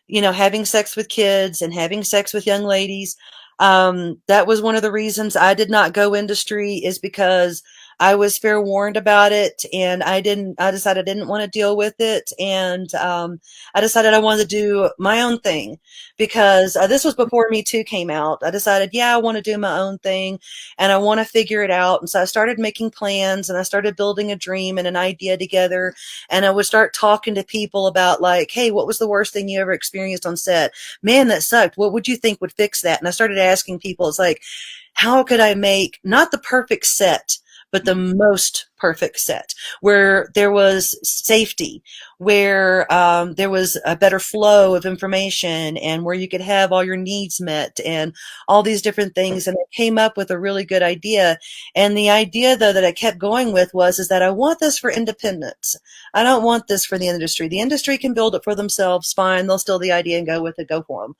having sex with kids and having sex with young ladies. That was one of the reasons I did not go industry, is because I was fair warned about it, and I decided I didn't want to deal with it. And, I decided I wanted to do my own thing, because this was before Me Too came out. I decided, yeah, I want to do my own thing and I want to figure it out. And so I started making plans, and I started building a dream and an idea together. And I would start talking to people about, like, hey, what was the worst thing you ever experienced on set? Man, that sucked. What would you think would fix that? And I started asking people, it's like, how could I make not the perfect set, but the most perfect set, where there was safety, where there was a better flow of information, and where you could have all your needs met, and all these different things. And I came up with a really good idea. And the idea, though, that I kept going with is that I want this for independence. I don't want this for the industry. The industry can build it for themselves, fine. They'll steal the idea and go with it, go for them.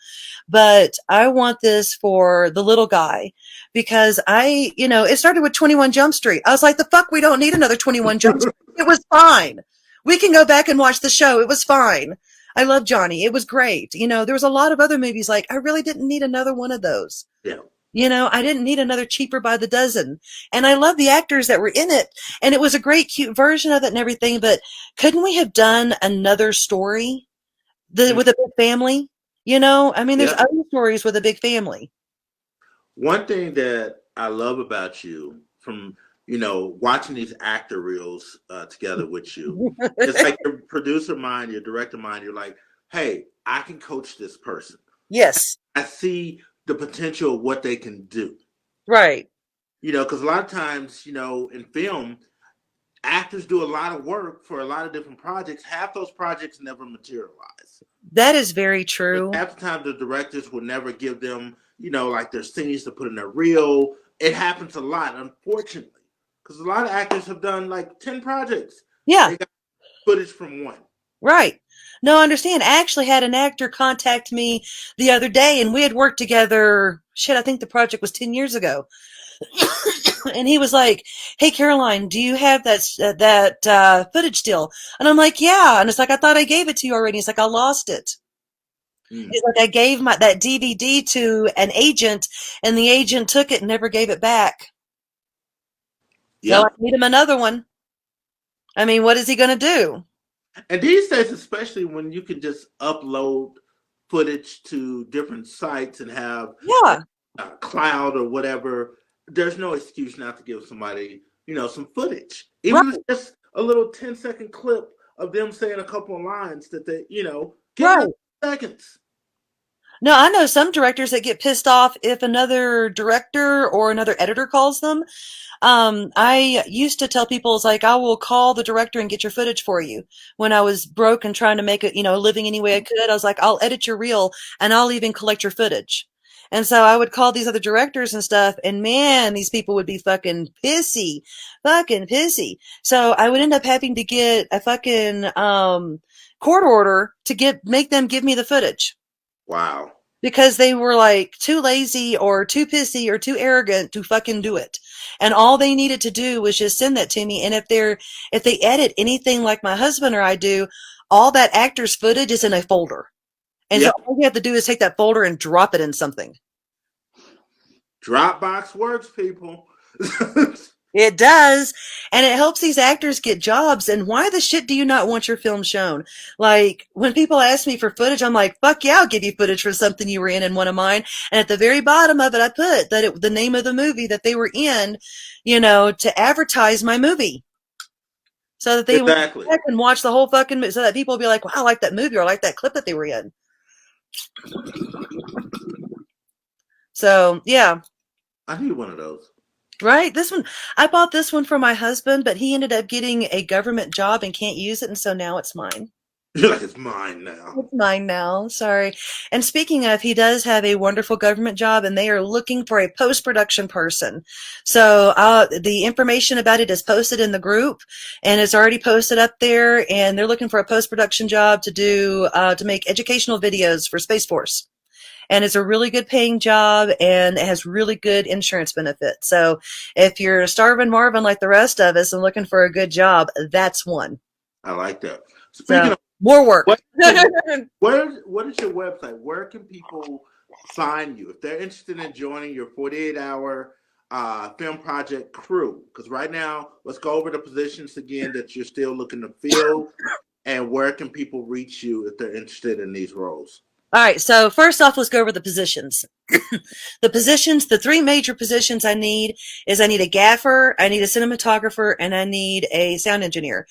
But I want this for the little guy, because it started with 21 Jump Street. I was like, the fuck, we don't need another 21 Jump Street. It was fine. We can go back and watch the show. It was fine. I love Johnny. It was great. There was a lot of other movies, like, I really didn't need another one of those. Yeah. I didn't need another Cheaper by the Dozen. And I love the actors that were in it. And it was a great, cute version of it and everything. But couldn't we have done another story with a big family? There's other stories with a big family. One thing that I love about you, from watching these actor reels together with you, it's like your producer mind, your director mind. You're like, hey, I can coach this person. Yes. I see the potential of what they can do. Right. Because a lot of times, in film, actors do a lot of work for a lot of different projects. Half those projects never materialize. That is very true. Half the time, the directors will never give them, like their scenes to put in their reel. It happens a lot, unfortunately, because a lot of actors have done like 10 projects. Yeah. They got footage from one. Right. No, I understand. I actually had an actor contact me the other day, and we had worked together. I think the project was 10 years ago. And he was like, hey, Caroline, do you have that footage still? And I'm like, yeah. And it's like, I thought I gave it to you already. He's like, I lost it. He's like, I gave that DVD to an agent, and the agent took it and never gave it back. Yeah. So I need him another one. I mean, what is he going to do? And these days, especially when you can just upload footage to different sites and have a cloud or whatever, there's no excuse not to give somebody, some footage. Even if it's just a little 10-second clip of them saying a couple of lines that they, give them seconds. No, I know some directors that get pissed off if another director or another editor calls them. I used to tell people, it's like, I will call the director and get your footage for you. When I was broke and trying to make it, living any way I could, I was like, I'll edit your reel and I'll even collect your footage. And so I would call these other directors and stuff, and man, these people would be fucking pissy. So I would end up having to get a fucking court order to make them give me the footage. Wow. Because they were like too lazy or too pissy or too arrogant to fucking do it. And all they needed to do was just send that to me. And if they edit anything like my husband or I do, all that actor's footage is in a folder. And so all you have to do is take that folder and drop it in something. Dropbox works, people. It does. And it helps these actors get jobs. And why the shit do you not want your film shown? Like, when people ask me for footage, I'm like, fuck yeah, I'll give you footage for something you were in one of mine. And at the very bottom of it, I put the name of the movie that they were in, to advertise my movie. So that they would go back and watch the whole fucking movie. So that people will be like, wow, I like that movie, or I like that clip that they were in. So, yeah. I need one of those. Right. This one, I bought this one for my husband, but he ended up getting a government job and can't use it. And so now it's mine. You're like, it's mine now. It's mine now. Sorry. And speaking of, he does have a wonderful government job, and they are looking for a post-production person. So the information about it is posted in the group, and it's already posted up there. And they're looking for a post-production job to do to make educational videos for Space Force. And it's a really good paying job, and it has really good insurance benefits. So if you're starving Marvin like the rest of us and looking for a good job, that's one. I like that. Speaking of More work. What what is your website? Where can people find you if they're interested in joining your 48-hour film project crew? Because right now, let's go over the positions again that you're still looking to fill, and where can people reach you if they're interested in these roles? All right, so first off, let's go over the positions. The three major positions I need is I need a gaffer, I need a cinematographer, and I need a sound engineer.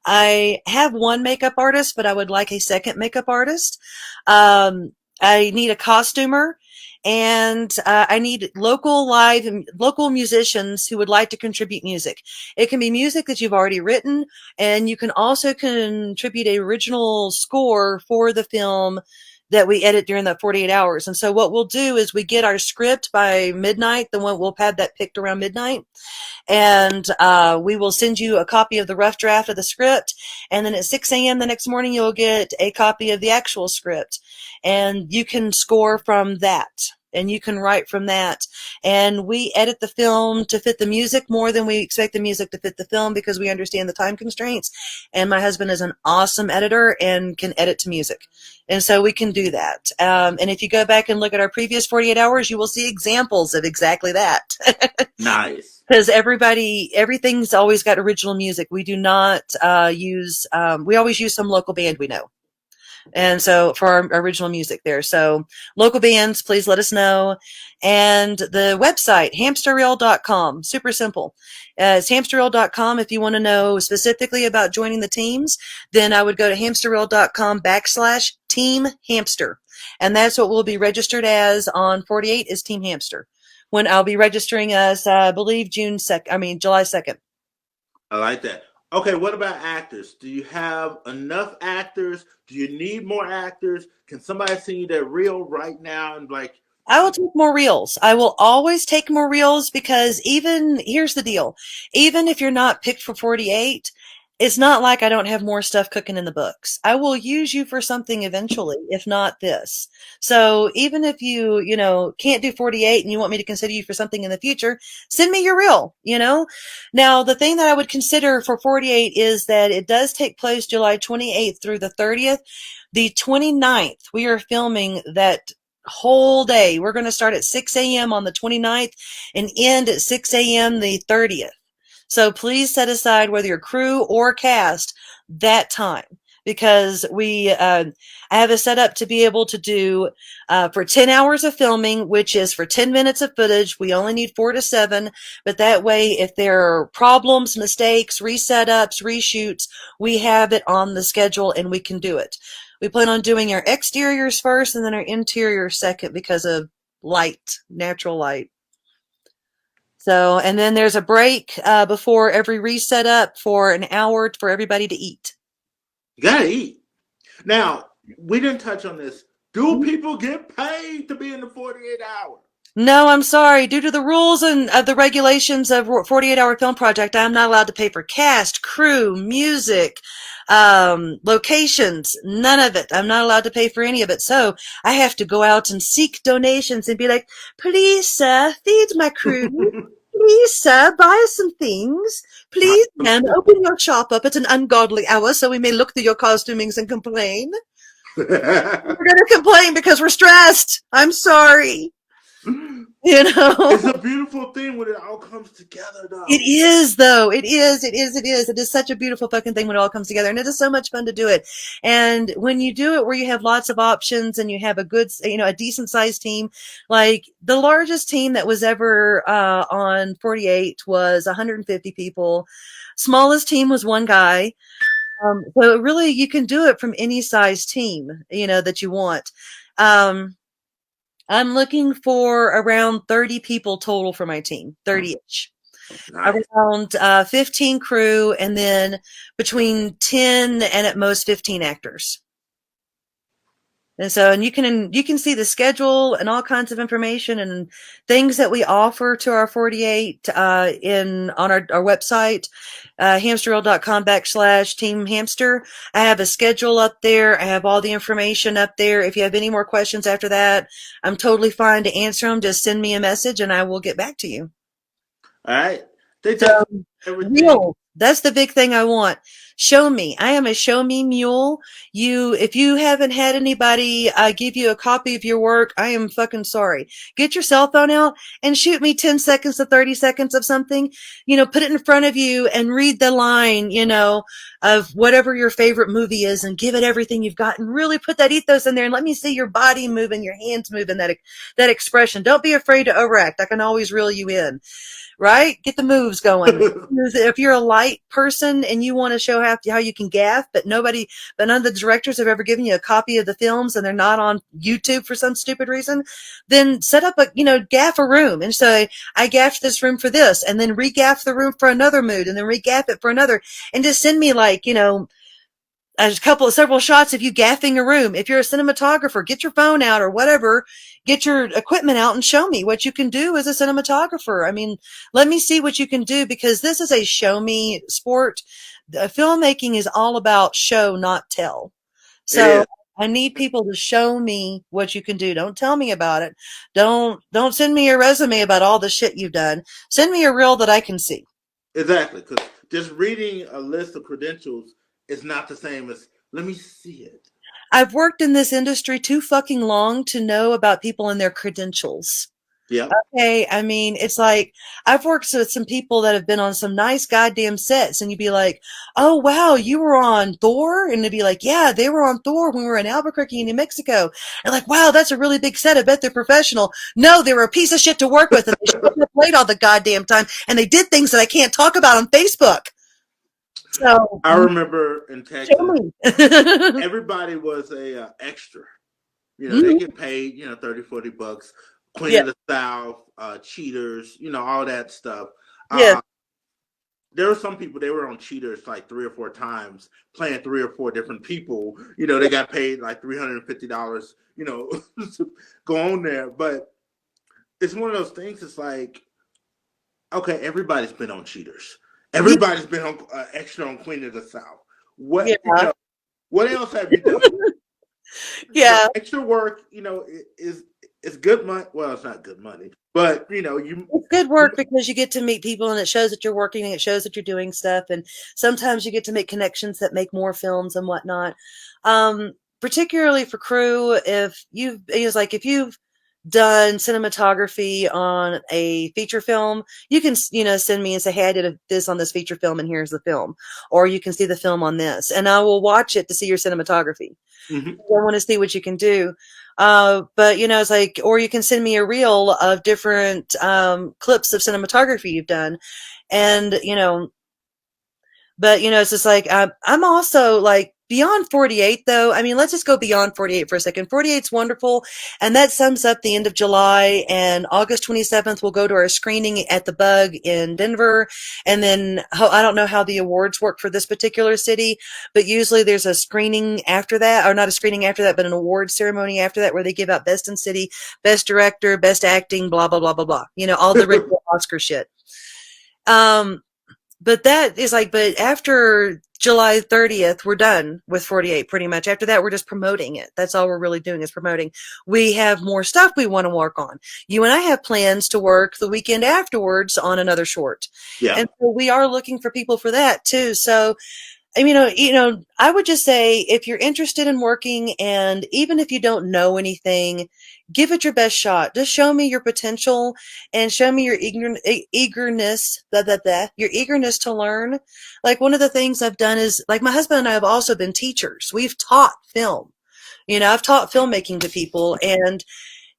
I have one makeup artist, but I would like a second makeup artist. I need a costumer, and I need local musicians who would like to contribute music. It can be music that you've already written, and you can also contribute an original score for the film that we edit during that 48 hours. And so what we'll do is we get our script by midnight. We'll have that picked around midnight. And we will send you a copy of the rough draft of the script. And then at 6 a.m. the next morning, you'll get a copy of the actual script. And you can score from that. And you can write from that. And we edit the film to fit the music more than we expect the music to fit the film because we understand the time constraints. And my husband is an awesome editor and can edit to music. And so we can do that. And if you go back and look at our previous 48 hours, you will see examples of exactly that. Nice. Because everything's always got original music. We do not we always use some local band we know. And so for our original music there. So local bands, please let us know. And the website, hamsterreel.com, super simple. It's hamsterreel.com. If you want to know specifically about joining the teams, then I would go to hamsterreel.com/team hamster. And that's what we'll be registered as on 48 is Team Hamster. When I'll be registering us, I believe July 2nd. I like that. Okay, what about actors? Do you have enough actors? Do you need more actors? Can somebody send you their reel right now and I will take more reels. I will always take more reels because here's the deal. Even if you're not picked for 48, it's not like I don't have more stuff cooking in the books. I will use you for something eventually, if not this. So even if you can't do 48 and you want me to consider you for something in the future, send me your reel, Now, the thing that I would consider for 48 is that it does take place July 28th through the 30th. The 29th, we are filming that whole day. We're going to start at 6 a.m. on the 29th and end at 6 a.m. the 30th. So please set aside whether you're crew or cast that time because I have it set up to be able to do for 10 hours of filming, which is for 10 minutes of footage. We only need 4 to 7, but that way if there are problems, mistakes, resetups, reshoots, we have it on the schedule and we can do it. We plan on doing our exteriors first and then our interiors second because of natural light. So, and then there's a break before every reset up for an hour for everybody to eat. You gotta eat. Now, we didn't touch on this. Do people get paid to be in the 48 hour? No, I'm sorry. Due to the rules and of the regulations of 48-hour film project, I'm not allowed to pay for cast, crew, music, locations, none of it. I'm not allowed to pay for any of it. So I have to go out and seek donations and be like, please, sir, feed my crew. Please, sir, buy us some things. Please, ma'am, open your shop up at an ungodly hour so we may look through your costumings and complain. We're going to complain because we're stressed. I'm sorry. It's a beautiful thing when it all comes together, though. It is, though. It is. It is such a beautiful fucking thing when it all comes together. And it is so much fun to do it. And when you do it where you have lots of options and you have a decent sized team, like the largest team that was ever on 48 was 150 people. Smallest team was one guy. So really you can do it from any size team, that you want. I'm looking for around 30 people total for my team, 30-ish. Nice. Around 15 crew, and then between 10 and at most 15 actors. And you can see the schedule and all kinds of information and things that we offer to our 48 on our website, hamsterreel.com/team hamster. I have a schedule up there. I have all the information up there. If you have any more questions after that, I'm totally fine to answer them. Just send me a message and I will get back to you. All right. Real. That's the big thing I want. Show me. I am a show me mule. If you haven't had anybody give you a copy of your work, I am fucking sorry. Get your cell phone out and shoot me 10 seconds to 30 seconds of something. Put it in front of you and read the line, of whatever your favorite movie is, and give it everything you've got, and really put that ethos in there, and let me see your body moving, your hands moving, that expression. Don't be afraid to overact. I can always reel you in. Right? Get the moves going. If you're a light person and you want to show how you can gaff, but none of the directors have ever given you a copy of the films, and they're not on YouTube for some stupid reason, then set up gaff a room and say, I gaffed this room for this, and then re-gaff the room for another mood, and then re-gaff it for another, and just send me several shots of you gaffing a room. If you're a cinematographer, get your phone out or whatever, get your equipment out and show me what you can do as a cinematographer. I mean, let me see what you can do, because this is a show me sport. Filmmaking is all about show, not tell. So I need people to show me what you can do. Don't tell me about it. Don't send me a resume about all the shit you've done. Send me a reel that I can see. Exactly, because just reading a list of credentials is not the same as, let me see it. I've worked in this industry too fucking long to know about people and their credentials. Yeah. Okay, I mean, it's like, I've worked with some people that have been on some nice goddamn sets, and you'd be like, oh wow, you were on Thor? And they'd be like, yeah, they were on Thor when we were in Albuquerque, New Mexico. And like, wow, that's a really big set. I bet they're professional. No, they were a piece of shit to work with, and they showed up late all the goddamn time, and they did things that I can't talk about on Facebook. So I remember in Texas, everybody was a extra. They get paid, $30-$40. Queen of the South, Cheaters, all that stuff. There were some people, they were on Cheaters like 3 or 4 times, playing 3 or 4 different people. They got paid like $350, to go on there. But it's one of those things, it's like, okay, everybody's been on Cheaters. Everybody's been on extra on Queen of the South. What what else have you done? The extra work, is good money. Well, it's not good money, but it's good work because you get to meet people, and it shows that you're working, and it shows that you're doing stuff, and sometimes you get to make connections that make more films and whatnot. Particularly for crew, if you've done cinematography on a feature film, you can send me and say, hey, I did this on this feature film, and here's the film, or you can see the film on this, and I will watch it to see your cinematography. I want to see what you can do. But it's like, or you can send me a reel of different clips of cinematography you've done, and but it's just like, I'm also like, beyond 48 though. I mean, let's just go beyond 48 for a second. 48's wonderful, and that sums up the end of July, and August 27th we'll go to our screening at the Bug in Denver. And then I don't know how the awards work for this particular city, but usually there's a screening after that, or not a screening after that, but an awards ceremony after that, where they give out best in city, best director, best acting, blah blah blah blah blah, all the regular Oscar shit. But that is like, but after July 30th, we're done with 48 pretty much. After that, we're just promoting it. That's all we're really doing is promoting. We have more stuff we want to work on. You and I have plans to work the weekend afterwards on another short. Yeah. And so we are looking for people for that too. So, I mean, I would just say, if you're interested in working, and even if you don't know anything, give it your best shot. Just show me your potential, and show me your eagerness, your eagerness to learn. Like, one of the things I've done is, like, my husband and I have also been teachers. We've taught film. I've taught filmmaking to people, and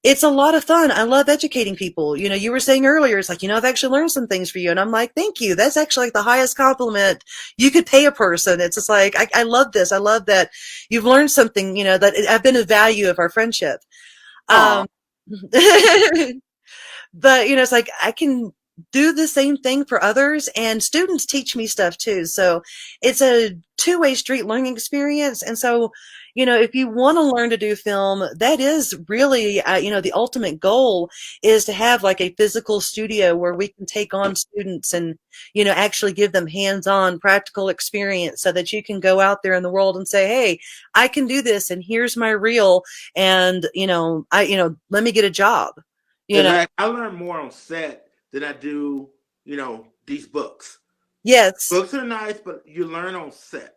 it's a lot of fun. I love educating people. You were saying earlier, it's like, I've actually learned some things for you. And I'm like, thank you. That's actually like the highest compliment you could pay a person. It's just like, I love this. I love that you've learned something, that I've been a value of our friendship. But, it's like, I can do the same thing for others, and students teach me stuff too. So it's a two-way street learning experience. And so, if you want to learn to do film, that is really, the ultimate goal is to have like a physical studio where we can take on students and, actually give them hands-on practical experience, so that you can go out there in the world and say, hey, I can do this, and here's my reel, and, let me get a job. I learn more on set than I do, these books. Yes. Books are nice, but you learn on set.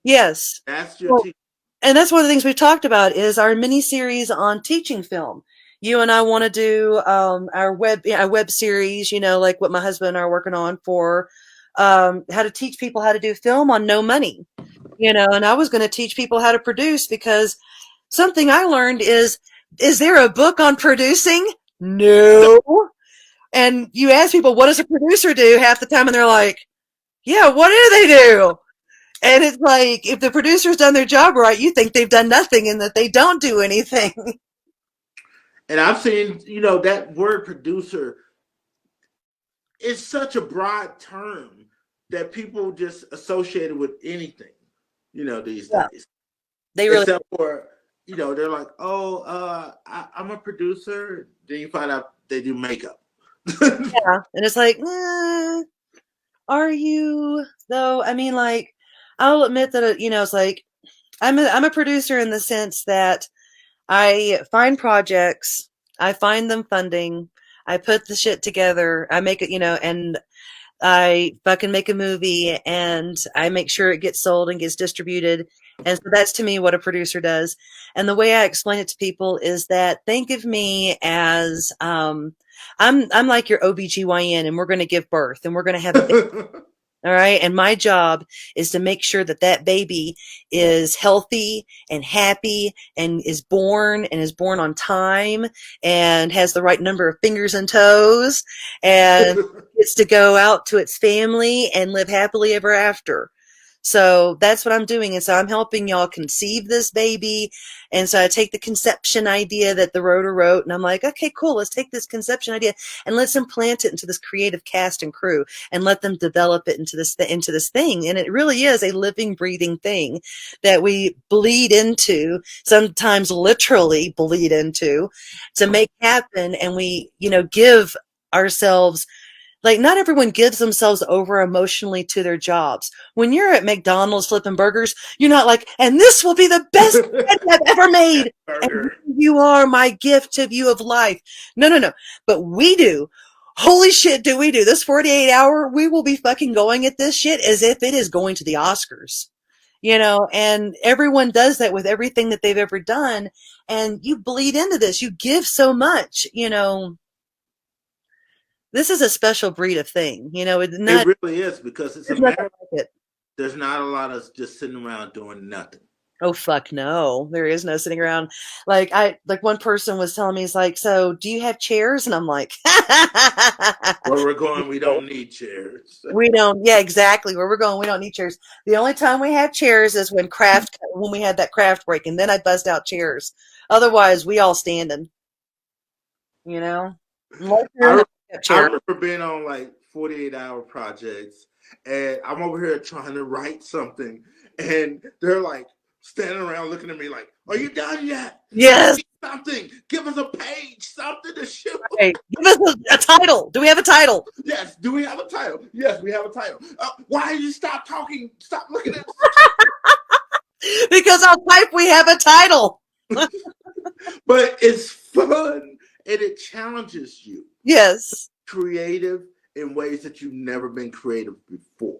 Yes. That's your Well, teacher. and that's one of the things we've talked about is our mini series on teaching film. You and I want to do our web series, like what my husband and I are working on for how to teach people how to do film on no money. And I was going to teach people how to produce because something I learned is there a book on producing? No. And you ask people, what does a producer do half the time? And they're like, yeah, what do they do? And it's like, if the producer's done their job right, you think they've done nothing and that they don't do anything. And I've seen, that word producer is such a broad term that people just associate it with anything, these Yeah, days. they really, Except for, they're like, oh, I'm a producer. Then you find out they do makeup. yeah. And it's like, are you though? I mean, like, I'll admit that, it's like, I'm a producer in the sense that I find projects, I find them funding, I put the shit together, I make it, and I fucking make a movie and I make sure it gets sold and gets distributed. And so that's to me what a producer does. And the way I explain it to people is that think of me as I'm like your OBGYN and we're going to give birth and we're going to have a baby. All right. And my job is to make sure that that baby is healthy and happy and is born on time and has the right number of fingers and toes and gets to go out to its family and live happily ever after. So that's what I'm doing. And so I'm helping y'all conceive this baby. And so I take the conception idea that the writer wrote and I'm like, okay, cool. Let's take this conception idea and let's implant it into this creative cast and crew and let them develop it into this thing. And it really is a living, breathing thing that we bleed into, sometimes literally bleed into to make happen. And we, give ourselves, like, not everyone gives themselves over emotionally to their jobs. When you're at McDonald's flipping burgers, you're not like, and this will be the best bread I've ever made. And you are my gift to you of life. No, no, no. But we do. Holy shit, do we do. This 48 hour, we will be fucking going at this shit as if it is going to the Oscars. And everyone does that with everything that they've ever done. And you bleed into this. You give so much, This is a special breed of thing, It really is because it's America. Like it. There's not a lot of just sitting around doing nothing. Oh fuck no. There is no sitting around. Like one person was telling me, he's like, so do you have chairs? And I'm like, where we're going, we don't need chairs. We don't, yeah, exactly. Where we're going, we don't need chairs. The only time we have chairs is when we had that craft break, and then I bust out chairs. Otherwise, we all standing. I remember being on like 48-hour projects, and I'm over here trying to write something, and they're like standing around looking at me like, "Are you done yet? Yes. Something. Give us a page, something to shoot. Right. Give us a title. Do we have a title? Yes. Do we have a title? Yes, we have a title. Why did you stop talking? Stop looking at Because I'll type we have a title. But it's fun and it challenges you. Yes. Creative in ways that you've never been creative before.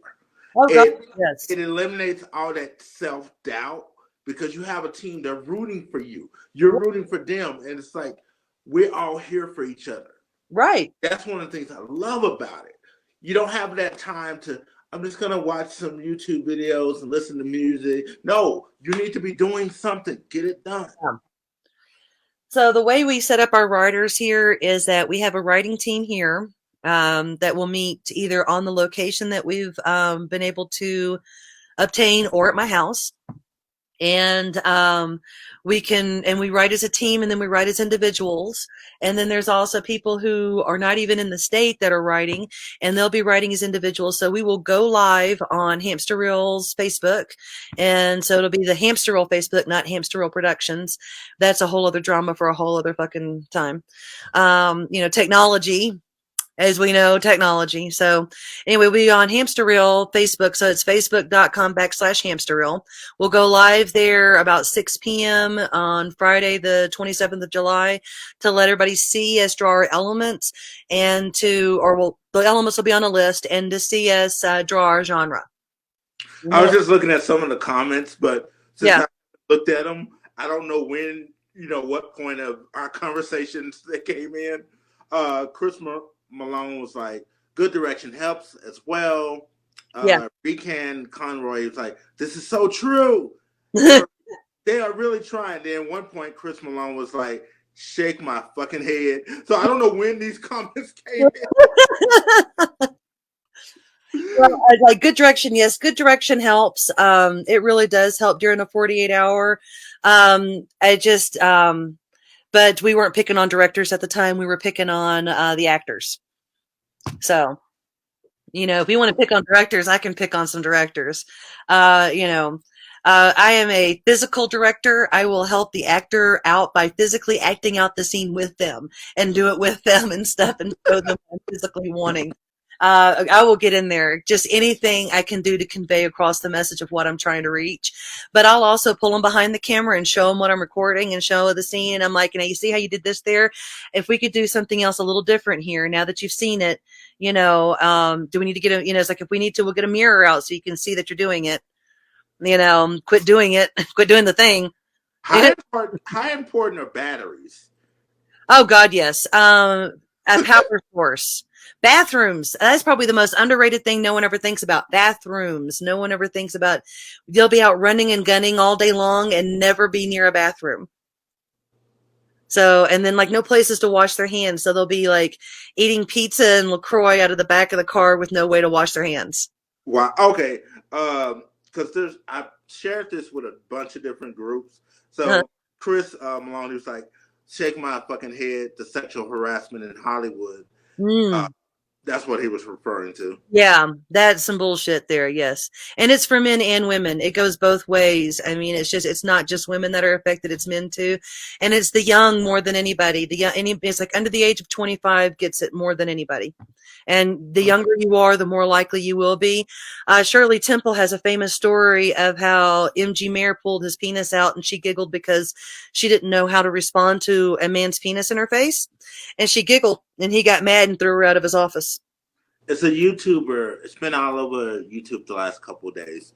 Oh, God, yes. It eliminates all that self-doubt because you have a team, they're rooting for you. You're rooting for them. And it's like, we're all here for each other. Right. That's one of the things I love about it. You don't have that time to, I'm just going to watch some YouTube videos and listen to music. No, you need to be doing something. Get it done. Yeah. So the way we set up our writers here is that we have a writing team here that will meet either on the location that we've been able to obtain or at my house. And we write as a team and then we write as individuals. And then there's also people who are not even in the state that are writing and they'll be writing as individuals. So we will go live on Hamster Reel's Facebook. And so it'll be the Hamster Reel Facebook, not Hamster Reel Productions. That's a whole other drama for a whole other fucking time. Technology as we know, technology. So anyway, we'll be on Hamster Reel Facebook. So it's facebook.com/Hamster Reel. We'll go live there about 6 p.m. on Friday, the 27th of July, to let everybody see us draw our elements and the elements will be on a list, and to see us draw our genre. I was just looking at some of the comments, but since Yeah. I looked at them, I don't know when, what point of our conversations they came in. Chris Malone was like, good direction helps as well. Recan Conroy was like, this is so true. They are really trying. Then at one point, Chris Malone was like, shake my fucking head. So I don't know when these comments came in. Well, like good direction, yes, good direction helps. It really does help during a 48-hour. But we weren't picking on directors at the time. We were picking on the actors. So, if you want to pick on directors, I can pick on some directors. I am a physical director. I will help the actor out by physically acting out the scene with them and do it with them and stuff and show them what I'm physically wanting. I will get in there. Just anything I can do to convey across the message of what I'm trying to reach. But I'll also pull them behind the camera and show them what I'm recording and show the scene. And I'm like, you see how you did this there? If we could do something else a little different here, now that you've seen it, do we need to get it's like if we need to, we'll get a mirror out so you can see that you're doing it. Quit doing it. Quit doing the thing. How important are batteries? Oh God, yes. A power source. Bathrooms. That's probably the most underrated thing no one ever thinks about. Bathrooms. No one ever thinks about. They'll be out running and gunning all day long and never be near a bathroom. So, and then no places to wash their hands. So they'll be eating pizza and LaCroix out of the back of the car with no way to wash their hands. Wow. Okay. Because I shared this with a bunch of different groups. So Chris Malone was like, shake my fucking head, the sexual harassment in Hollywood. That's what he was referring to. Yeah, that's some bullshit there, yes. And it's for men and women. It goes both ways. I mean, it's not just women that are affected, it's men too. And it's the young more than anybody. It's under the age of 25 gets it more than anybody. And the younger you are, the more likely you will be. Shirley Temple has a famous story of how M.G. Mayer pulled his penis out and she giggled because she didn't know how to respond to a man's penis in her face. And she giggled and he got mad and threw her out of his office. It's a YouTuber. It's been all over YouTube the last couple of days.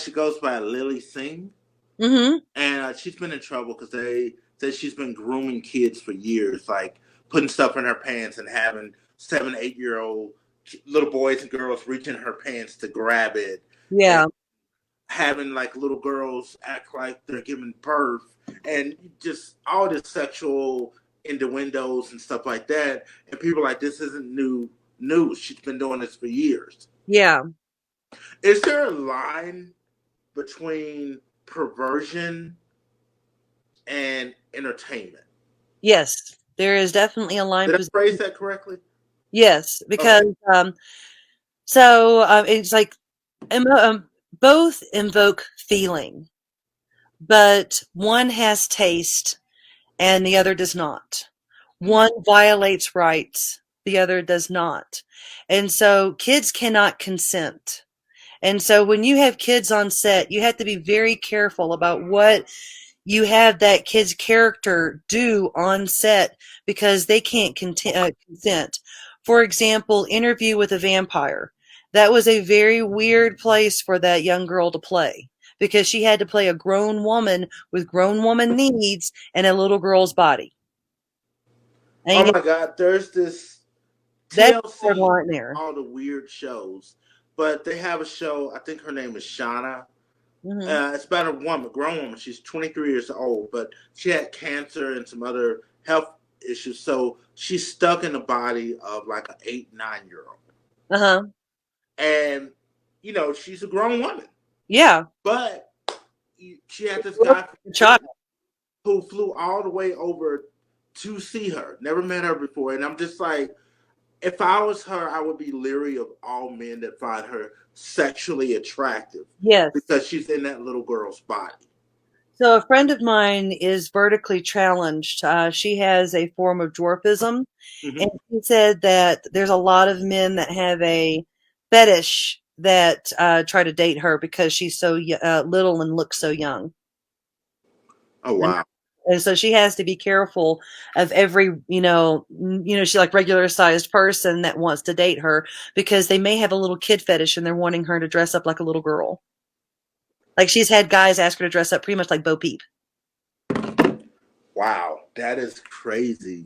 She goes by Lily Singh. Mm-hmm. And she's been in trouble because they said she's been grooming kids for years, like putting stuff in her pants and having 7, 8-year-old little boys and girls reach in her pants to grab it. Yeah. Having little girls act like they're giving birth and just all this sexual innuendos and stuff like that. And people are like, this isn't new news. She's been doing this for years. Yeah. Is there a line between perversion and entertainment? Yes, there is definitely a line. Did I phrase that correctly? Yes, because it's like both invoke feeling, but one has taste and the other does not. One violates rights, the other does not. And so kids cannot consent. And so when you have kids on set, you have to be very careful about what you have that kid's character do on set because they can't consent. For example, Interview with a Vampire. That was a very weird place for that young girl to play because she had to play a grown woman with grown woman needs and a little girl's body. And my God, there's this TLC, there. All the weird shows, but they have a show, I think her name is Shauna. Mm-hmm. It's about a woman, grown woman. She's 23 years old, but she had cancer and some other health issues. So she's stuck in the body of an 8, 9-year-old. Uh-huh. And, she's a grown woman. Yeah. But she had this guy who flew all the way over to see her. Never met her before. And I'm just like, if I was her, I would be leery of all men that find her sexually attractive. Yes. Because she's in that little girl's body. So a friend of mine is vertically challenged. She has a form of dwarfism, and Hmm. she said that there's a lot of men that have a fetish that try to date her because she's so little and looks so young. Oh And, wow. and so she has to be careful of every, she like regular sized person that wants to date her because they may have a little kid fetish and they're wanting her to dress up like a little girl. Like she's had guys ask her to dress up pretty much like Bo Peep. Wow, that is crazy.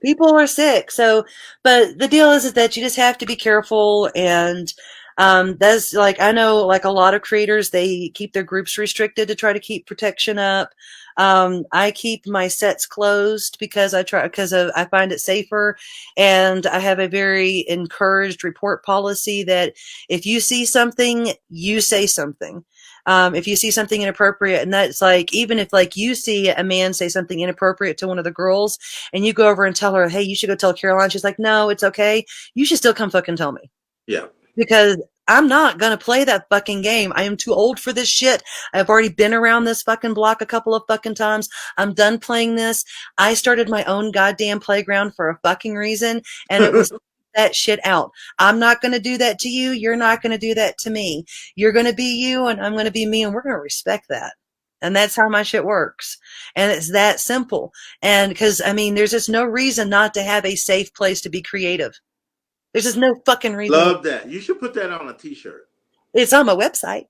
People are sick. So, but the deal is that you just have to be careful. And that's like, I know like a lot of creators, they keep their groups restricted to try to keep protection up. I keep my sets closed because I find it safer. And I have a very encouraged report policy that if you see something, you say something. If you see something inappropriate, and that's like, even if like you see a man say something inappropriate to one of the girls, and you go over and tell her, hey, you should go tell Caroline. She's like, no, it's okay. You should still come fucking tell me. Yeah. Because I'm not going to play that fucking game. I am too old for this shit. I've already been around this fucking block a couple of fucking times. I'm done playing this. I started my own goddamn playground for a fucking reason, and it was that shit out. I'm not going to do that to you. You're not going to do that to me. You're going to be you, and I'm going to be me, and we're going to respect that. And that's how my shit works. And it's that simple. And because, I mean, there's just no reason not to have a safe place to be creative. There's just no fucking reason. Love that. You should put that on a t-shirt. It's on my website.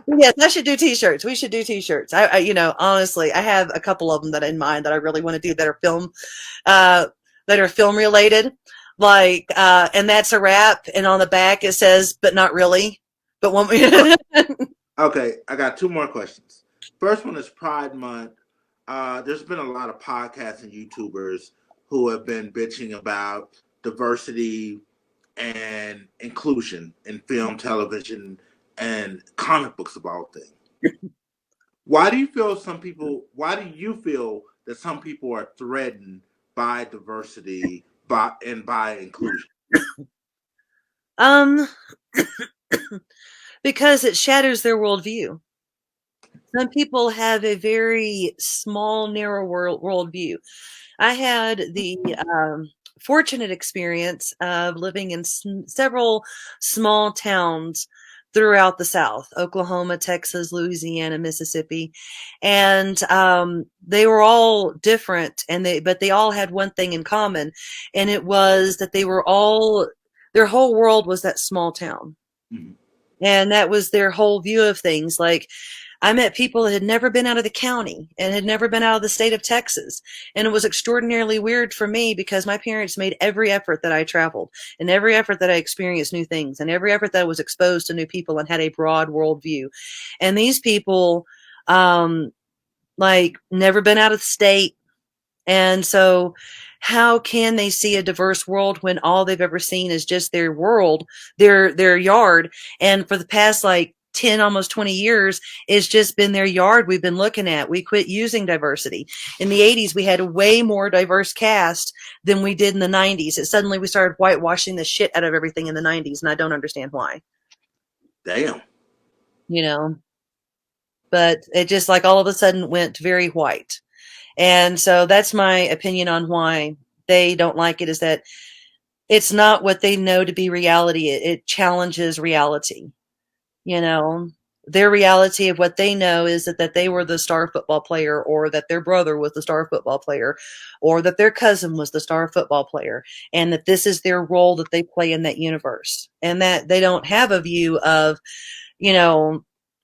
Yes, I should do t-shirts. We should do t-shirts. Honestly, I have a couple of them that in mind that I really want to do that are film related. Like, and that's a wrap. And on the back it says, but not really. But one. Okay, I got two more questions. First one is Pride Month. There's been a lot of podcasts and YouTubers who have been bitching about diversity and inclusion in film, television, and comic books of all things. Why do you feel that some people are threatened by diversity by inclusion? Um, because it shatters their worldview. Some people have a very small, narrow worldview. I had the fortunate experience of living in several small towns throughout the South: Oklahoma, Texas, Louisiana, Mississippi. And they were all different, but they all had one thing in common. And it was that their whole world was that small town. Mm-hmm. And that was their whole view of things. Like, I met people that had never been out of the county and had never been out of the state of Texas. And it was extraordinarily weird for me because my parents made every effort that I traveled, and every effort that I experienced new things, and every effort that I was exposed to new people and had a broad worldview. And these people, like, never been out of the state. And so how can they see a diverse world when all they've ever seen is just their world, their yard? And for the past like 10, almost 20 years, it's just been their yard we've been looking at. We quit using diversity. In the 80s, we had a way more diverse cast than we did in the 90s. Suddenly we started whitewashing the shit out of everything in the 90s, and I don't understand why. Damn. But it just like all of a sudden went very white. And so that's my opinion on why they don't like it, is that it's not what they know to be reality. It challenges reality. Their reality of what they know is that they were the star football player, or that their brother was the star football player, or that their cousin was the star football player, and that this is their role that they play in that universe. And that they don't have a view of,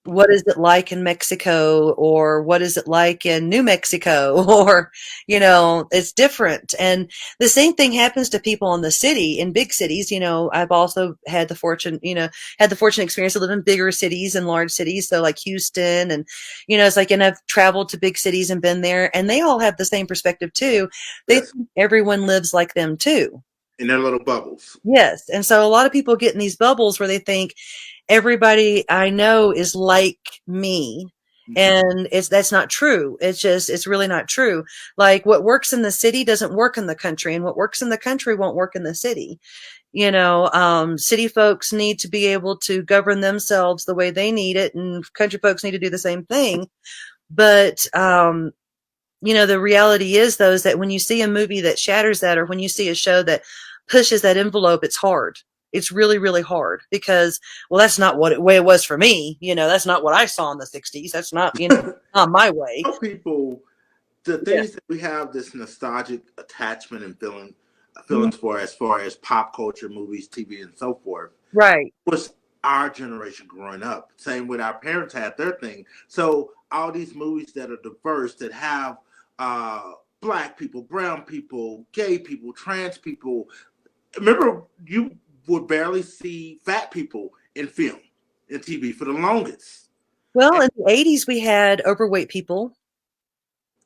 what is it like in Mexico, or what is it like in New Mexico, or, it's different. And the same thing happens to people in the city, in big cities. I've also had the fortunate experience to live in bigger cities and large cities. So like Houston, and, it's like, and I've traveled to big cities and been there, and they all have the same perspective too. They think everyone lives like them too. In their little bubbles. Yes. And so a lot of people get in these bubbles where they think everybody I know is like me. And that's not true. It's really not true. Like, what works in the city doesn't work in the country, and what works in the country won't work in the city. City folks need to be able to govern themselves the way they need it, and country folks need to do the same thing. But, the reality is, though, is that when you see a movie that shatters that, or when you see a show that pushes that envelope, it's hard. It's really, really hard because, well, that's not what way it was for me. That's not what I saw in the 60s. That's not, not my way. Tell people the Yeah. things that we have this nostalgic attachment and Mhm. feelings for, as far as pop culture, movies, TV, and so forth, Right. was our generation growing up. Same with our parents had their thing. So all these movies that are diverse, that have black people, brown people, gay people, trans people. Remember, you would barely see fat people in film and TV for the longest. Well, And in the 80s, we had overweight people.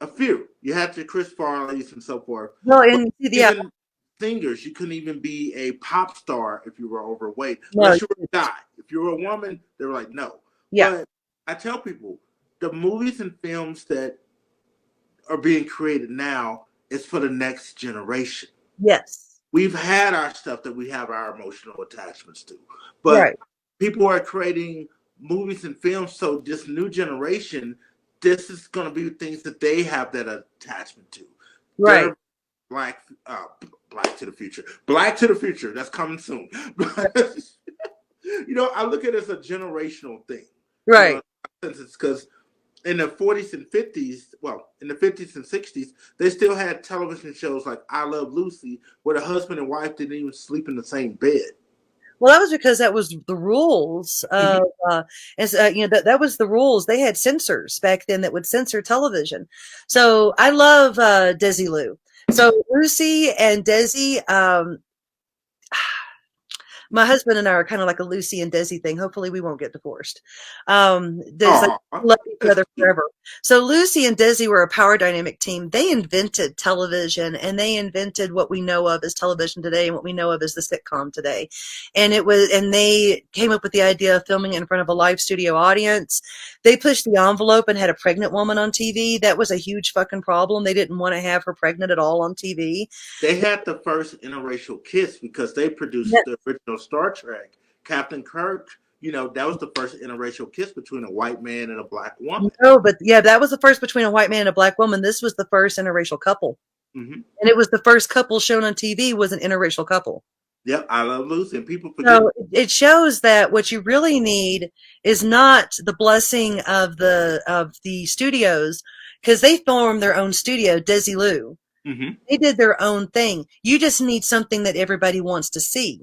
a few. You had your Chris Farley's and so forth. Well, But and yeah, even singers, you couldn't even be a pop star if you were overweight, no, unless you were a guy. If you were a woman, they were like, no. yeah, But I tell people, the movies and films that are being created now is for the next generation. yes, We've had our stuff that we have our emotional attachments to, but right, people are creating movies and films, so this new generation, this is going to be things that they have that attachment to. right, They're black, black to the future, black to the future. That's coming soon. I look at it as a generational thing. right. Since it's because in the 40s and 50s, well, in the 50s and 60s, they still had television shows like I Love Lucy, where the husband and wife didn't even sleep in the same bed. Well, that was because that was the rules of, Mm-hmm. that was the rules. They had censors back then that would censor television. So I love Desilu. So Lucy and Desi, my husband and I are kind of like a Lucy and Desi thing. Hopefully we won't get divorced. There's like Oh, love each that's other cute. forever. So Lucy and Desi were a power dynamic team. They invented television, and they invented what we know of as television today and what we know of as the sitcom today. And they came up with the idea of filming it in front of a live studio audience. They pushed the envelope and had a pregnant woman on TV. That was a huge fucking problem. They didn't want to have her pregnant at all on TV. They had the first interracial kiss because they produced Yeah. the original Star Trek. Captain Kirk, that was the first interracial kiss between a white man and a black woman. No, but yeah, that was the first between a white man and a black woman. This was the first interracial couple. Mm-hmm. And it was the first couple shown on TV was an interracial couple. Yep, I Love Lucy, and people forget. So it shows that what you really need is not the blessing of the studios, because they formed their own studio, Desilu. Mm-hmm. They did their own thing. You just need something that everybody wants to see.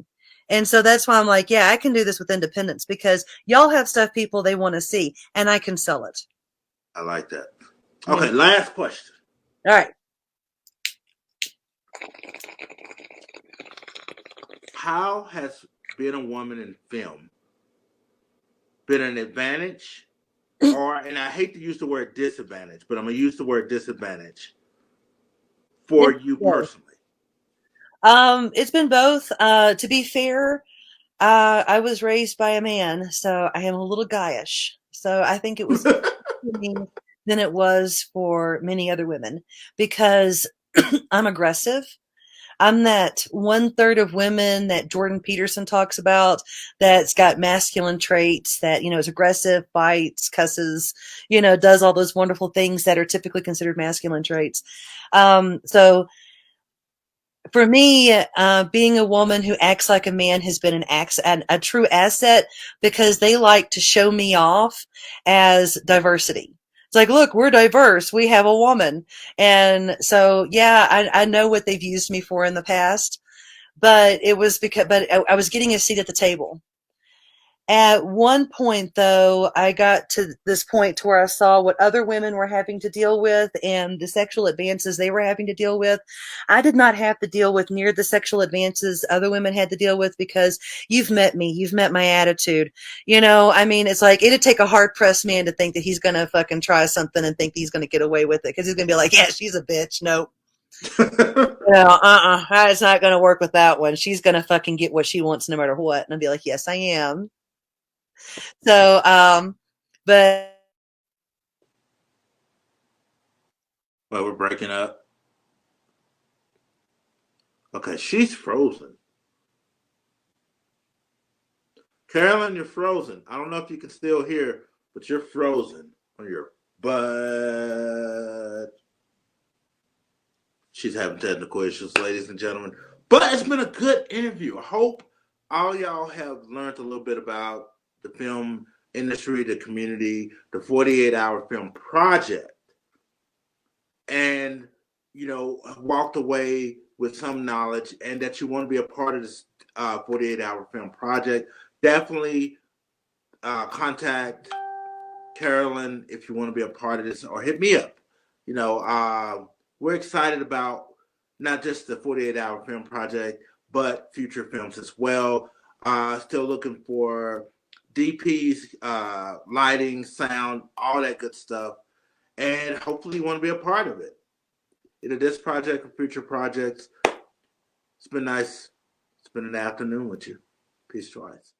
And so that's why I'm like, yeah, I can do this with independence, because y'all have stuff people they want to see, and I can sell it. I like that. You know? Okay, last question. All right. How has being a woman in film been an advantage, and I hate to use the word disadvantage, but I'm going to use the word disadvantage for you personally? It's been both. To be fair, I was raised by a man, so I am a little guyish. So I think it was me than it was for many other women, because I'm aggressive. I'm that 1/3 of women that Jordan Peterson talks about that's got masculine traits, that, is aggressive, fights, cusses, does all those wonderful things that are typically considered masculine traits. So for me, being a woman who acts like a man has been a true asset, because they like to show me off as diversity. It's like, look, we're diverse. We have a woman. And so, yeah, I know what they've used me for in the past, but I was getting a seat at the table. At one point, though, I got to this point to where I saw what other women were having to deal with and the sexual advances they were having to deal with. I did not have to deal with near the sexual advances other women had to deal with, because you've met me. You've met my attitude. It's like, it'd take a hard-pressed man to think that he's going to fucking try something and think he's going to get away with it, because he's going to be like, yeah, she's a bitch. Nope. It's not going to work with that one. She's going to fucking get what she wants no matter what. And I'd be like, yes, I am. So, but Well, we're breaking up. Okay, she's frozen. Carolyn, you're frozen. I don't know if you can still hear, but you're frozen on your butt. She's having technical issues, ladies and gentlemen. But it's been a good interview. I hope all y'all have learned a little bit about the film industry, the community, the 48-hour film project, and, you know, walked away with some knowledge, and that you want to be a part of this 48-hour film project. Definitely contact Carolyn if you want to be a part of this, or hit me up. You know, we're excited about not just the 48-hour film project, but future films as well. Still looking for DPs, lighting, sound, all that good stuff. And hopefully you want to be a part of it. Either this project or future projects. It's been nice. It's been an afternoon with you. Peace, twice.